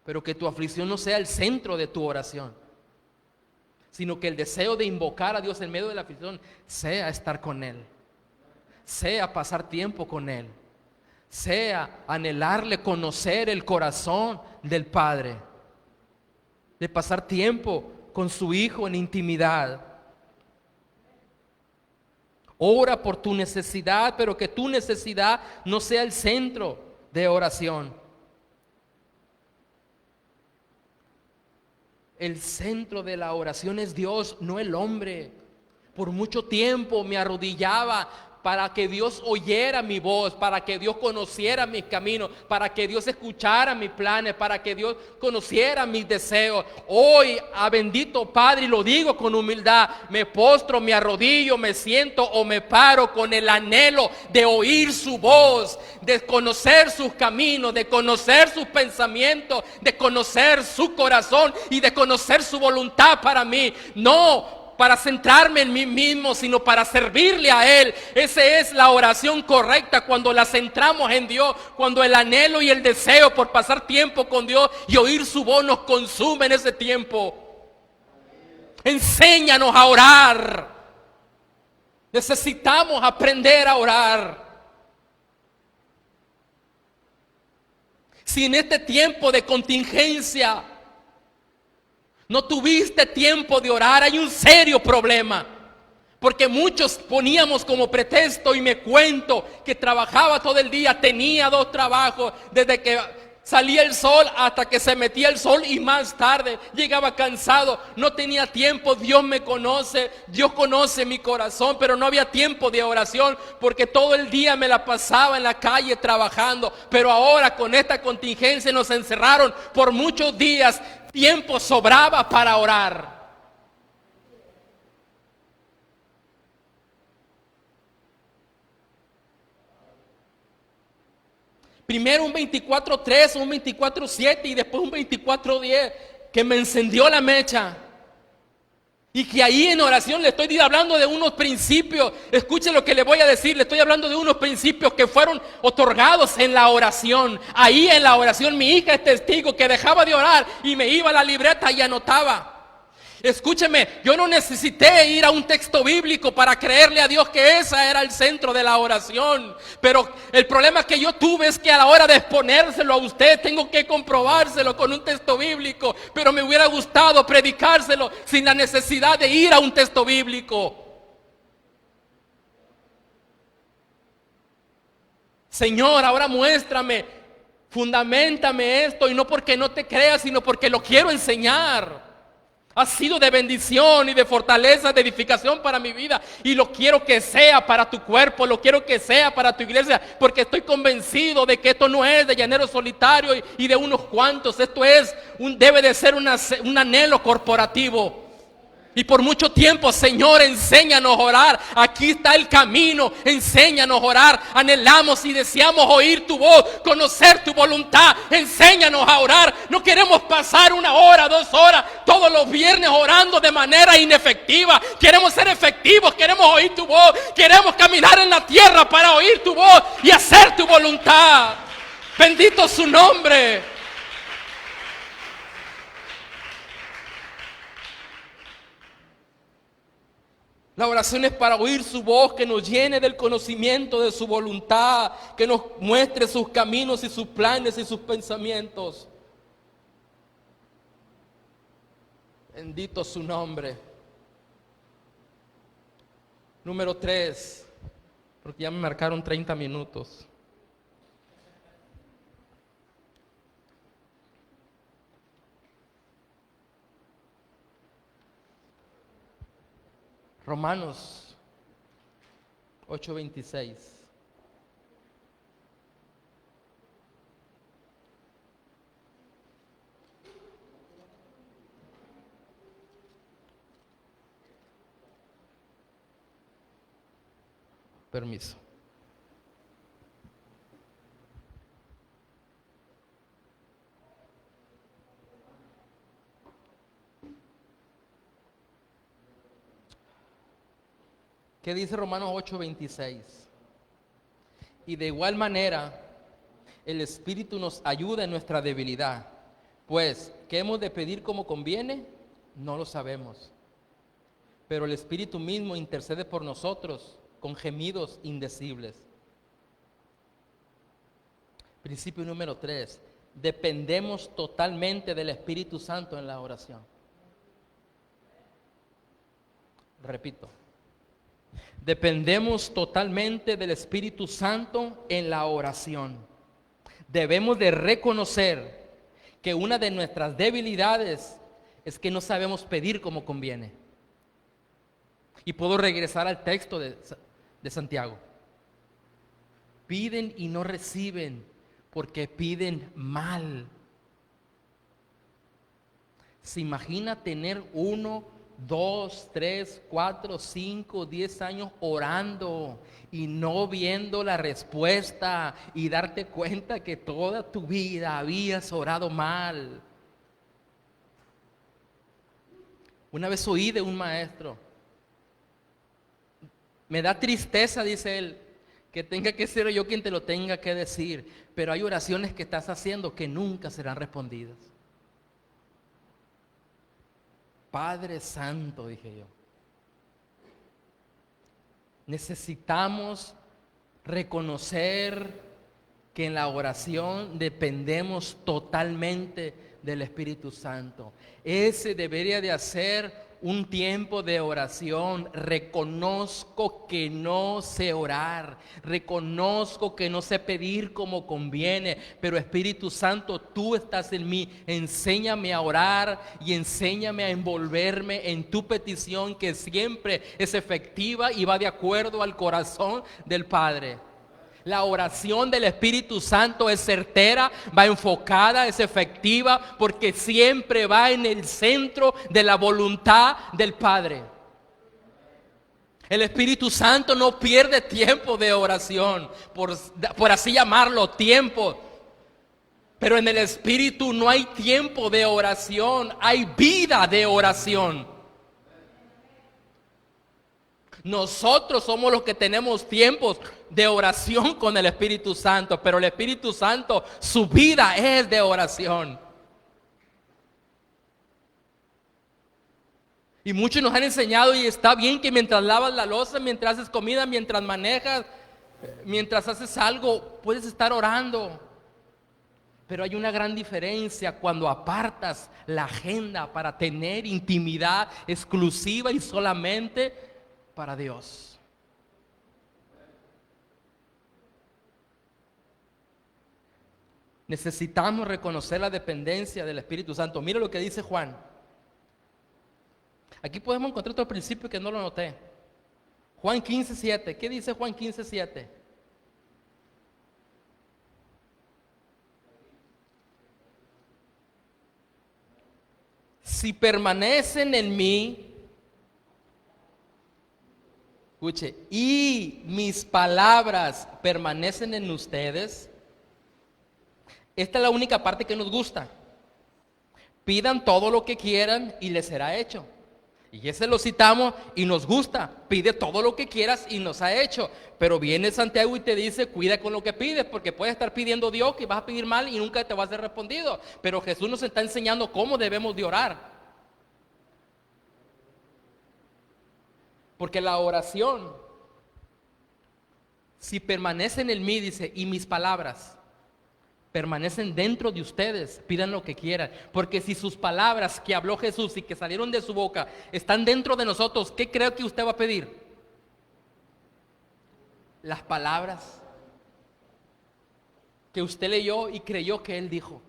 pero que tu aflicción no sea el centro de tu oración, sino que el deseo de invocar a Dios en medio de la aflicción sea estar con Él, sea pasar tiempo con Él, sea anhelarle, conocer el corazón del Padre, de pasar tiempo con su Hijo en intimidad. Ora por tu necesidad, pero que tu necesidad no sea el centro de oración. El centro de la oración es Dios, no el hombre. Por mucho tiempo me arrodillaba para que Dios oyera mi voz, para que Dios conociera mis caminos, para que Dios escuchara mis planes, para que Dios conociera mis deseos. Hoy, a bendito Padre, y lo digo con humildad, me postro, me arrodillo, me siento o me paro con el anhelo de oír su voz, de conocer sus caminos, de conocer sus pensamientos, de conocer su corazón y de conocer su voluntad para mí. No para centrarme en mí mismo, sino para servirle a Él. Esa es la oración correcta, cuando la centramos en Dios, cuando el anhelo y el deseo por pasar tiempo con Dios y oír su voz nos consume en ese tiempo. Enséñanos a orar. Necesitamos aprender a orar. Si en este tiempo de contingencia no tuviste tiempo de orar, hay un serio problema. Porque muchos poníamos como pretexto, y me cuento, que trabajaba todo el día, tenía 2 trabajos, desde que salía el sol hasta que se metía el sol, y más tarde llegaba cansado, no tenía tiempo. Dios me conoce, Dios conoce mi corazón, pero no había tiempo de oración porque todo el día me la pasaba en la calle trabajando. Pero ahora con esta contingencia nos encerraron por muchos días, tiempo sobraba para orar. Primero un 24:3, un 24:7 y después un 24:10 que me encendió la mecha. Y que ahí en oración le estoy hablando de unos principios. Escuchen lo que le voy a decir. Le estoy hablando de unos principios que fueron otorgados en la oración. Ahí en la oración mi hija es testigo que dejaba de orar y me iba a la libreta y anotaba. Escúcheme, yo no necesité ir a un texto bíblico para creerle a Dios que esa era el centro de la oración. Pero el problema que yo tuve es que a la hora de exponérselo a usted tengo que comprobárselo con un texto bíblico. Pero me hubiera gustado predicárselo sin la necesidad de ir a un texto bíblico. Señor, ahora muéstrame, fundamentame esto, y no porque no te creas, sino porque lo quiero enseñar. Ha sido de bendición y de fortaleza, de edificación para mi vida, y lo quiero que sea para tu cuerpo, lo quiero que sea para tu iglesia, porque estoy convencido de que esto no es de llanero solitario y de unos cuantos. Esto es debe de ser un anhelo corporativo. Y por mucho tiempo, Señor, enséñanos a orar. Aquí está el camino, enséñanos a orar. Anhelamos y deseamos oír tu voz, conocer tu voluntad. Enséñanos a orar. No queremos pasar 1 hora, 2 horas todos los viernes orando de manera inefectiva. Queremos ser efectivos, queremos oír tu voz. Queremos caminar en la tierra para oír tu voz y hacer tu voluntad. Bendito su nombre. La oración es para oír su voz, que nos llene del conocimiento de su voluntad, que nos muestre sus caminos y sus planes y sus pensamientos. Bendito su nombre. Número 3, porque ya me marcaron 30 minutos. Romanos 8:26. permiso. ¿Qué dice Romanos 8:26? Y de igual manera, el Espíritu nos ayuda en nuestra debilidad. Pues, ¿qué hemos de pedir como conviene? No lo sabemos. Pero el Espíritu mismo intercede por nosotros con gemidos indecibles. Principio número 3. Dependemos totalmente del Espíritu Santo en la oración. Repito. Dependemos totalmente del Espíritu Santo en la oración. Debemos de reconocer que una de nuestras debilidades es que no sabemos pedir como conviene. Y puedo regresar al texto de Santiago. Piden y no reciben porque piden mal. ¿Se imagina tener 1, 2, 3, 4, 5, 10 años orando y no viendo la respuesta y darte cuenta que toda tu vida habías orado mal? Una vez oí de un maestro, me da tristeza, dice él, que tenga que ser yo quien te lo tenga que decir, pero hay oraciones que estás haciendo que nunca serán respondidas. Padre Santo, dije yo, necesitamos reconocer que en la oración dependemos totalmente del Espíritu Santo. Ese debería de ser un tiempo de oración. Reconozco que no sé orar, reconozco que no sé pedir como conviene, pero Espíritu Santo, tú estás en mí. Enséñame a orar y enséñame a envolverme en tu petición, que siempre es efectiva y va de acuerdo al corazón del Padre. La oración del Espíritu Santo es certera, va enfocada, es efectiva, porque siempre va en el centro de la voluntad del Padre. El Espíritu Santo no pierde tiempo de oración, por así llamarlo, tiempo. Pero en el Espíritu no hay tiempo de oración, hay vida de oración. Nosotros somos los que tenemos tiempos de oración con el Espíritu Santo, pero el Espíritu Santo, su vida es de oración. Y muchos nos han enseñado, y está bien, que mientras lavas la loza, mientras haces comida, mientras manejas, mientras haces algo, puedes estar orando. Pero hay una gran diferencia cuando apartas la agenda para tener intimidad exclusiva y solamente para Dios. Necesitamos reconocer la dependencia del Espíritu Santo. Mira lo que dice Juan. Aquí podemos encontrar otro principio que no lo noté. Juan 15:7. ¿Qué dice Juan 15:7? Si permanecen en mí, escuche, y mis palabras permanecen en ustedes. Esta es la única parte que nos gusta. Pidan todo lo que quieran y les será hecho. Y ese lo citamos y nos gusta. Pide todo lo que quieras y nos ha hecho. Pero viene Santiago y te dice, cuida con lo que pides, porque puedes estar pidiendo Dios que vas a pedir mal y nunca te va a ser respondido. Pero Jesús nos está enseñando cómo debemos de orar. Porque la oración, si permanecen en mí, dice, y mis palabras permanecen dentro de ustedes, pidan lo que quieran. Porque si sus palabras que habló Jesús y que salieron de su boca están dentro de nosotros, ¿qué creo que usted va a pedir? Las palabras que usted leyó y creyó que Él dijo.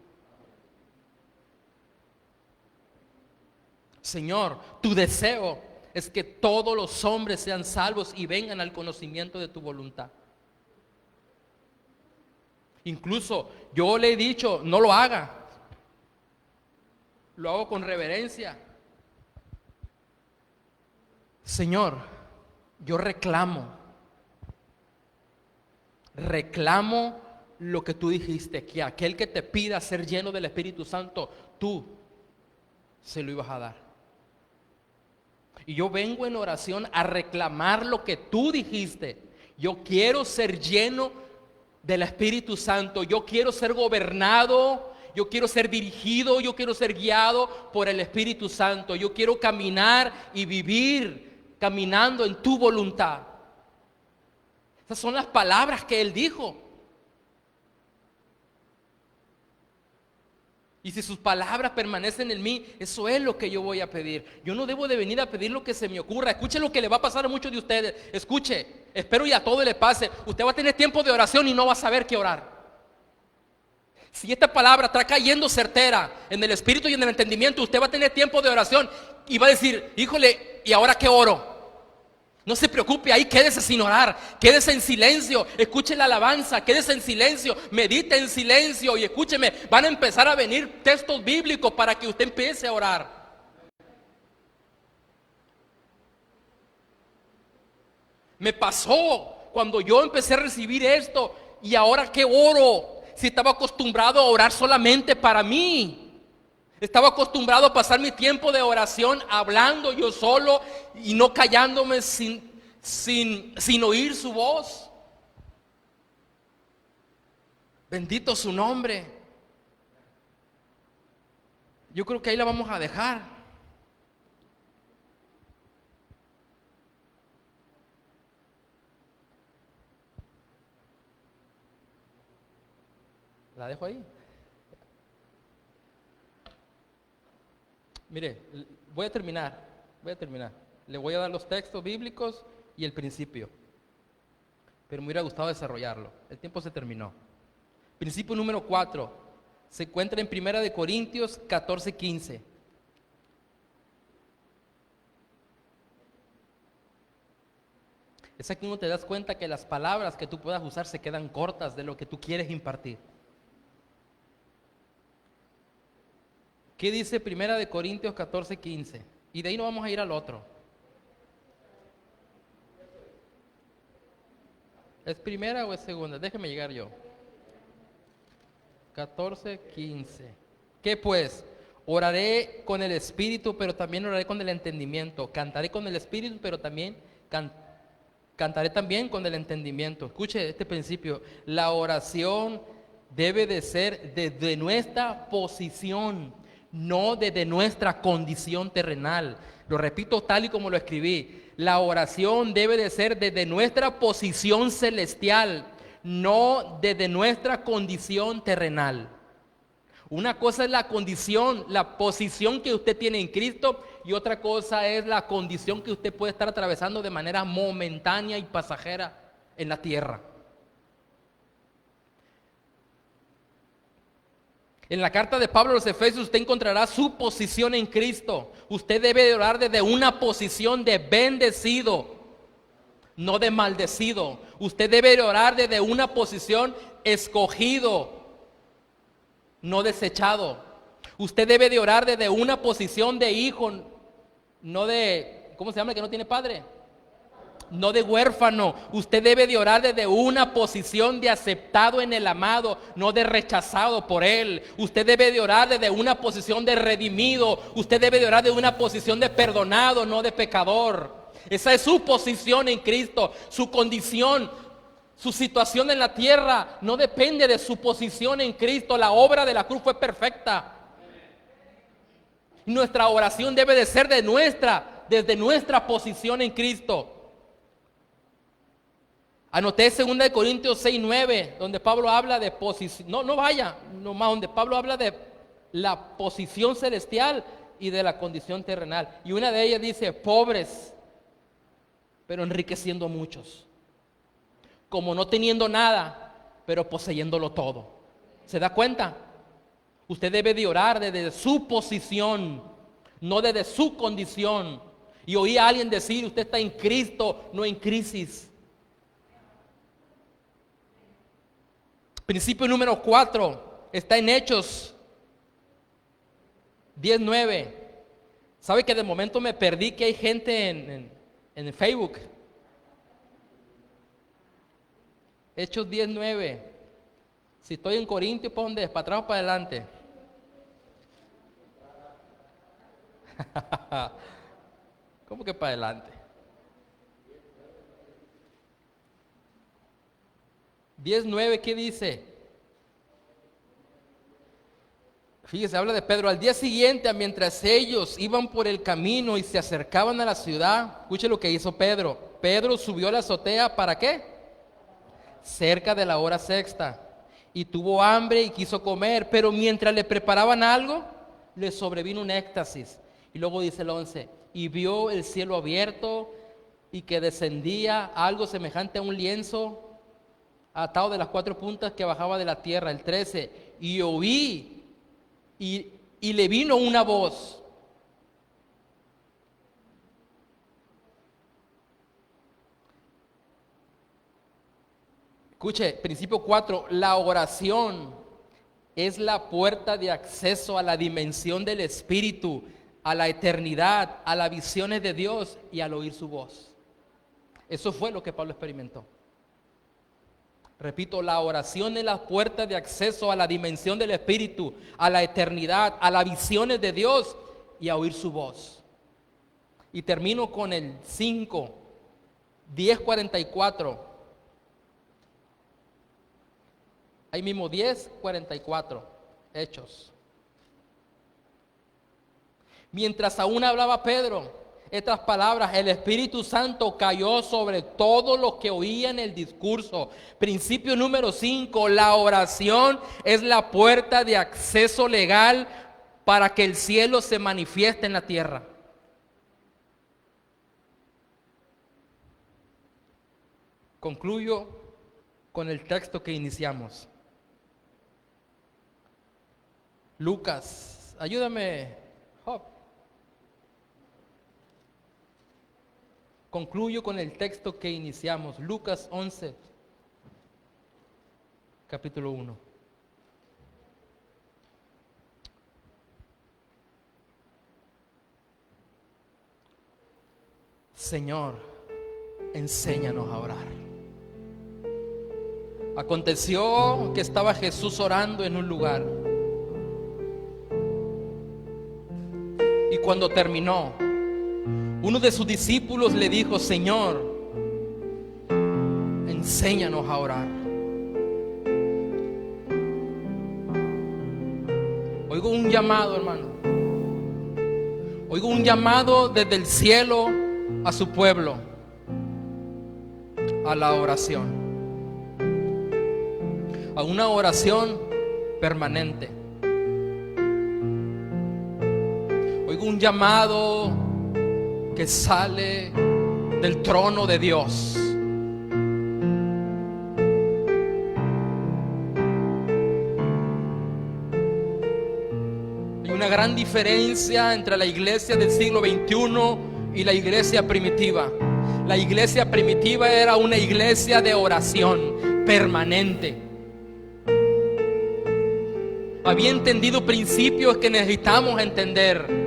Señor, tu deseo es que todos los hombres sean salvos y vengan al conocimiento de tu voluntad. Incluso yo le he dicho, no lo haga. Lo hago con reverencia. Señor, yo reclamo reclamo lo que tú dijiste, que aquel que te pida ser lleno del Espíritu Santo, tú se lo ibas a dar. Y yo vengo en oración a reclamar lo que tú dijiste. Yo quiero ser lleno del Espíritu Santo. Yo quiero ser gobernado. Yo quiero ser dirigido. Yo quiero ser guiado por el Espíritu Santo. Yo quiero caminar y vivir caminando en tu voluntad. Esas son las palabras que Él dijo. Y si sus palabras permanecen en mí, eso es lo que yo voy a pedir. Yo no debo de venir a pedir lo que se me ocurra. Escuche lo que le va a pasar a muchos de ustedes. Escuche, espero y a todos le pase. Usted va a tener tiempo de oración y no va a saber qué orar. Si esta palabra está cayendo certera en el espíritu y en el entendimiento, usted va a tener tiempo de oración y va a decir, híjole, ¿y ahora qué oro? No se preocupe, ahí quédese sin orar, quédese en silencio, escuche la alabanza, quédese en silencio, medite en silencio y escúcheme, van a empezar a venir textos bíblicos para que usted empiece a orar. Me pasó cuando yo empecé a recibir esto y ahora qué oro, si estaba acostumbrado a orar solamente para mí. Estaba acostumbrado a pasar mi tiempo de oración hablando yo solo y no callándome sin oír su voz. Bendito su nombre. Yo creo que ahí la vamos a dejar. ¿La dejo ahí? Mire, voy a terminar. Le voy a dar los textos bíblicos y el principio. Pero me hubiera gustado desarrollarlo. El tiempo se terminó. Principio número 4. Se encuentra en 1 Corintios 14:15. Es aquí donde te das cuenta que las palabras que tú puedas usar se quedan cortas de lo que tú quieres impartir. ¿Qué dice 1 Corintios 14:15? Y de ahí no vamos a ir al otro. ¿Es primera o es segunda? Déjeme llegar yo. 14:15. ¿Qué pues? Oraré con el espíritu, pero también oraré con el entendimiento. Cantaré con el espíritu, pero también cantaré también con el entendimiento. Escuche este principio. La oración debe de ser desde nuestra posición, no desde nuestra condición terrenal. Lo repito tal y como lo escribí. La oración debe de ser desde nuestra posición celestial, no desde nuestra condición terrenal. Una cosa es la condición, la posición que usted tiene en Cristo, y otra cosa es la condición que usted puede estar atravesando de manera momentánea y pasajera en la tierra. En la carta de Pablo a los Efesios usted encontrará su posición en Cristo. Usted debe de orar desde una posición de bendecido, no de maldecido. Usted debe de orar desde una posición escogido, no desechado. Usted debe de orar desde una posición de hijo, no de, ¿cómo se llama el que no tiene padre? No de huérfano. Usted debe de orar desde una posición de aceptado en el amado, no de rechazado por Él. Usted debe de orar desde una posición de redimido. Usted debe de orar desde una posición de perdonado, no de pecador. Esa es su posición en Cristo. Su condición, su situación en la tierra no depende de su posición en Cristo. La obra de la cruz fue perfecta. Nuestra oración debe de ser desde nuestra posición en Cristo. Anoté 2 Corintios 6:9, donde Pablo habla de posición. No vaya, nomás donde Pablo habla de la posición celestial y de la condición terrenal. Y una de ellas dice, pobres, pero enriqueciendo a muchos. Como no teniendo nada, pero poseyéndolo todo. ¿Se da cuenta? Usted debe de orar desde su posición, no desde su condición. Y oí a alguien decir, usted está en Cristo, no en crisis. Principio número 4 está en Hechos 10:9. ¿Sabe que de momento me perdí que hay gente en Facebook? Hechos 10:9. Si estoy en Corintios, ¿para dónde es? ¿Para atrás o para adelante? ¿Cómo que para adelante? 10:9, ¿qué dice? Fíjese, habla de Pedro. Al día siguiente, mientras ellos iban por el camino y se acercaban a la ciudad, escuche lo que hizo Pedro. Pedro subió a la azotea, ¿para qué? Cerca de la hora sexta. Y tuvo hambre y quiso comer, pero mientras le preparaban algo, le sobrevino un éxtasis. Y luego dice el 11, y vio el cielo abierto y que descendía algo semejante a un lienzo atado de las 4 puntas que bajaba de la tierra. El 13, y oí y le vino una voz. Escuche, principio 4, la oración es la puerta de acceso a la dimensión del Espíritu, a la eternidad, a las visiones de Dios y al oír su voz. Eso fue lo que Pablo experimentó. Repito, la oración es la puerta de acceso a la dimensión del Espíritu, a la eternidad, a las visiones de Dios y a oír su voz. Y termino con el 5, 10:44. Ahí mismo 10:44, Hechos. Mientras aún hablaba Pedro estas palabras, el Espíritu Santo cayó sobre todos los que oían el discurso. Principio número 5, la oración es la puerta de acceso legal para que el cielo se manifieste en la tierra. Concluyo con el texto que iniciamos. Lucas, ayúdame, Job. Concluyo con el texto que iniciamos, Lucas 11, capítulo 1. Señor, enséñanos a orar. Aconteció que estaba Jesús orando en un lugar. Y cuando terminó, uno de sus discípulos le dijo: Señor, enséñanos a orar. Oigo un llamado, hermano. Oigo un llamado desde el cielo a su pueblo, a la oración, a una oración permanente. Oigo un llamado que sale del trono de Dios. Hay una gran diferencia entre la iglesia del siglo XXI y la iglesia primitiva. La iglesia primitiva era una iglesia de oración permanente. Había entendido principios que necesitamos entender.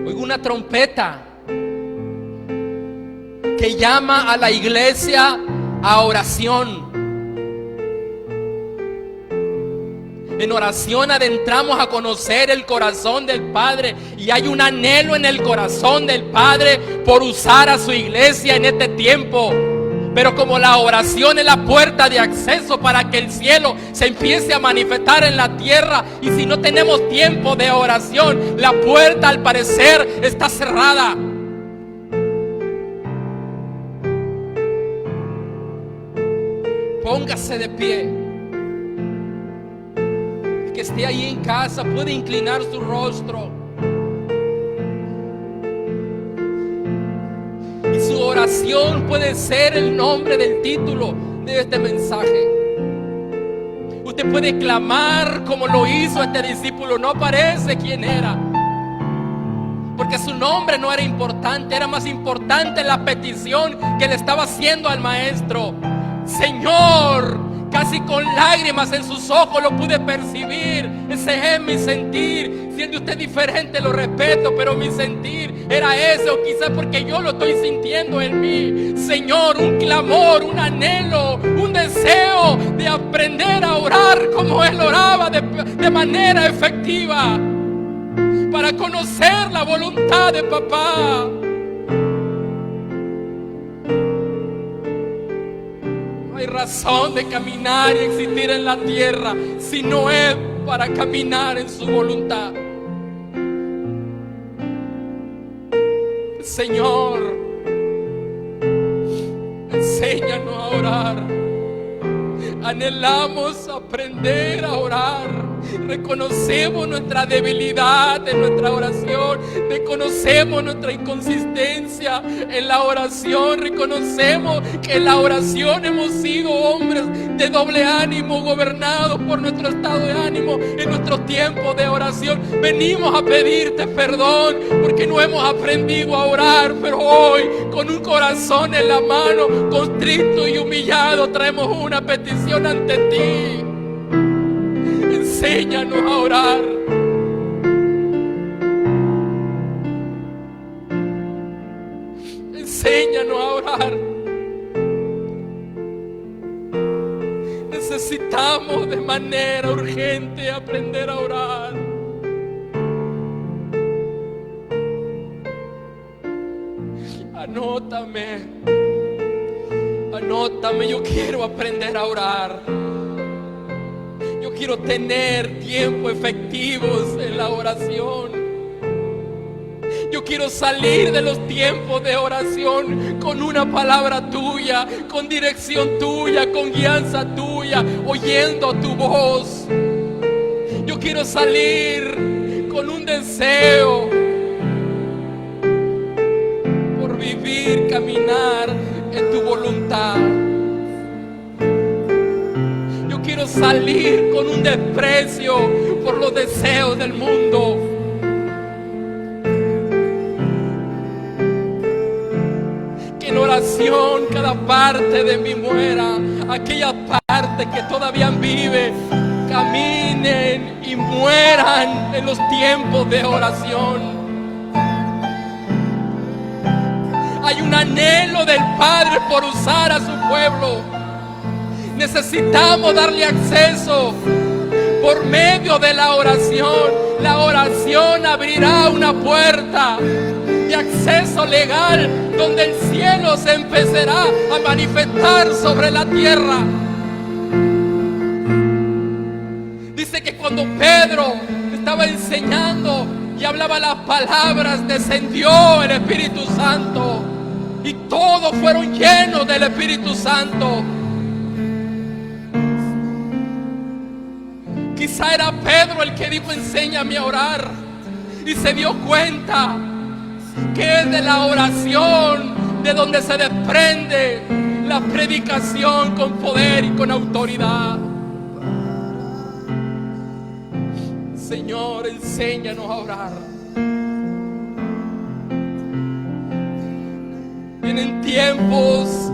Oigo una trompeta que llama a la iglesia a oración. En oración adentramos a conocer el corazón del Padre, y hay un anhelo en el corazón del Padre por usar a su iglesia en este tiempo. Pero como la oración es la puerta de acceso para que el cielo se empiece a manifestar en la tierra, y si no tenemos tiempo de oración, la puerta al parecer está cerrada. Póngase de pie. Que esté ahí en casa puede inclinar su rostro, y su oración puede ser el nombre del título de este mensaje. Usted puede clamar como lo hizo este discípulo. No aparece quién era, porque su nombre no era importante. Era más importante la petición que le estaba haciendo al maestro. Señor, casi con lágrimas en sus ojos lo pude percibir. Ese es mi sentir. Siendo usted diferente, lo respeto, pero mi sentir era ese, o quizás porque yo lo estoy sintiendo en mí. Señor, un clamor, un anhelo, un deseo de aprender a orar como Él oraba de manera efectiva, para conocer la voluntad de papá. No hay razón de caminar y existir en la tierra si no es para caminar en su voluntad. Señor, enséñanos a orar. Anhelamos aprender a orar. Reconocemos nuestra debilidad en nuestra oración. Reconocemos nuestra inconsistencia en la oración. Reconocemos que en la oración hemos sido hombres de doble ánimo, gobernados por nuestro estado de ánimo en nuestros tiempos de oración. Venimos a pedirte perdón porque no hemos aprendido a orar, pero hoy, con un corazón en la mano, contrito y humillado, traemos una petición ante ti. Enséñanos a orar. Enséñanos a orar. Necesitamos de manera urgente aprender a orar. Anótame. Anótame, yo quiero aprender a orar. Yo quiero tener tiempos efectivos en la oración. Yo quiero salir de los tiempos de oración con una palabra tuya, con dirección tuya, con guianza tuya, oyendo tu voz. Yo quiero salir con un deseo por vivir, caminar en tu voluntad. Quiero salir con un desprecio por los deseos del mundo. Que en oración cada parte de mí muera. Aquellas partes que todavía viven, caminen y mueran en los tiempos de oración. Hay un anhelo del Padre por usar a su pueblo. Necesitamos darle acceso por medio de la oración. La oración abrirá una puerta de acceso legal donde el cielo se empezará a manifestar sobre la tierra. Dice que cuando Pedro estaba enseñando y hablaba las palabras, descendió el Espíritu Santo y todos fueron llenos del Espíritu Santo. Quizá era Pedro el que dijo: enséñame a orar, y se dio cuenta que es de la oración de donde se desprende la predicación con poder y con autoridad. Señor, enséñanos a orar. Vienen tiempos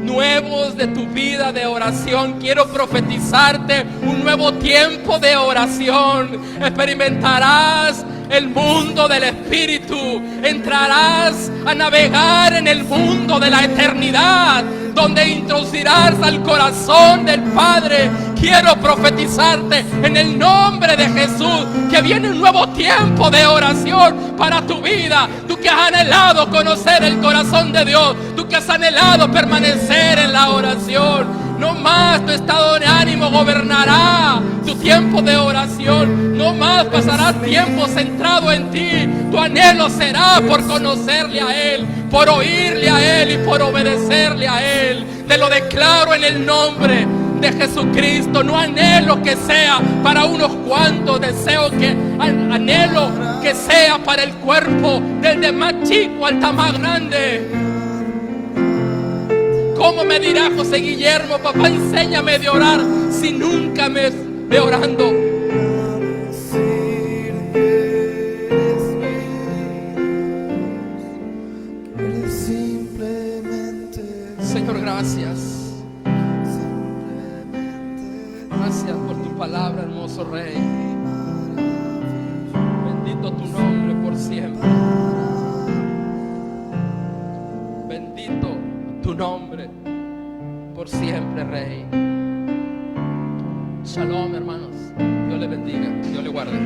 nuevos de tu vida de oración. Quiero profetizarte un nuevo tiempo de oración. Experimentarás el mundo del Espíritu. Entrarás a navegar en el mundo de la eternidad, donde introducirás al corazón del Padre. Quiero profetizarte en el nombre de Jesús que viene un nuevo tiempo de oración para tu vida. Tú que has anhelado conocer el corazón de Dios, tú que has anhelado permanecer en la oración, no más tu estado de ánimo gobernará tu tiempo de oración. No más pasarás tiempo centrado en ti. Tu anhelo será por conocerle a Él, por oírle a Él y por obedecerle a Él. Te lo declaro en el nombre de Jesucristo. No anhelo que sea para unos cuantos, deseo que anhelo que sea para el cuerpo, desde más chico hasta más grande. ¿Cómo me dirá José Guillermo: papá, enséñame de orar, si nunca me ve orando? Señor, gracias. palabra, hermoso Rey. Bendito tu nombre por siempre. Bendito tu nombre por siempre, Rey. Shalom, hermanos. Dios le bendiga, Dios le guarde.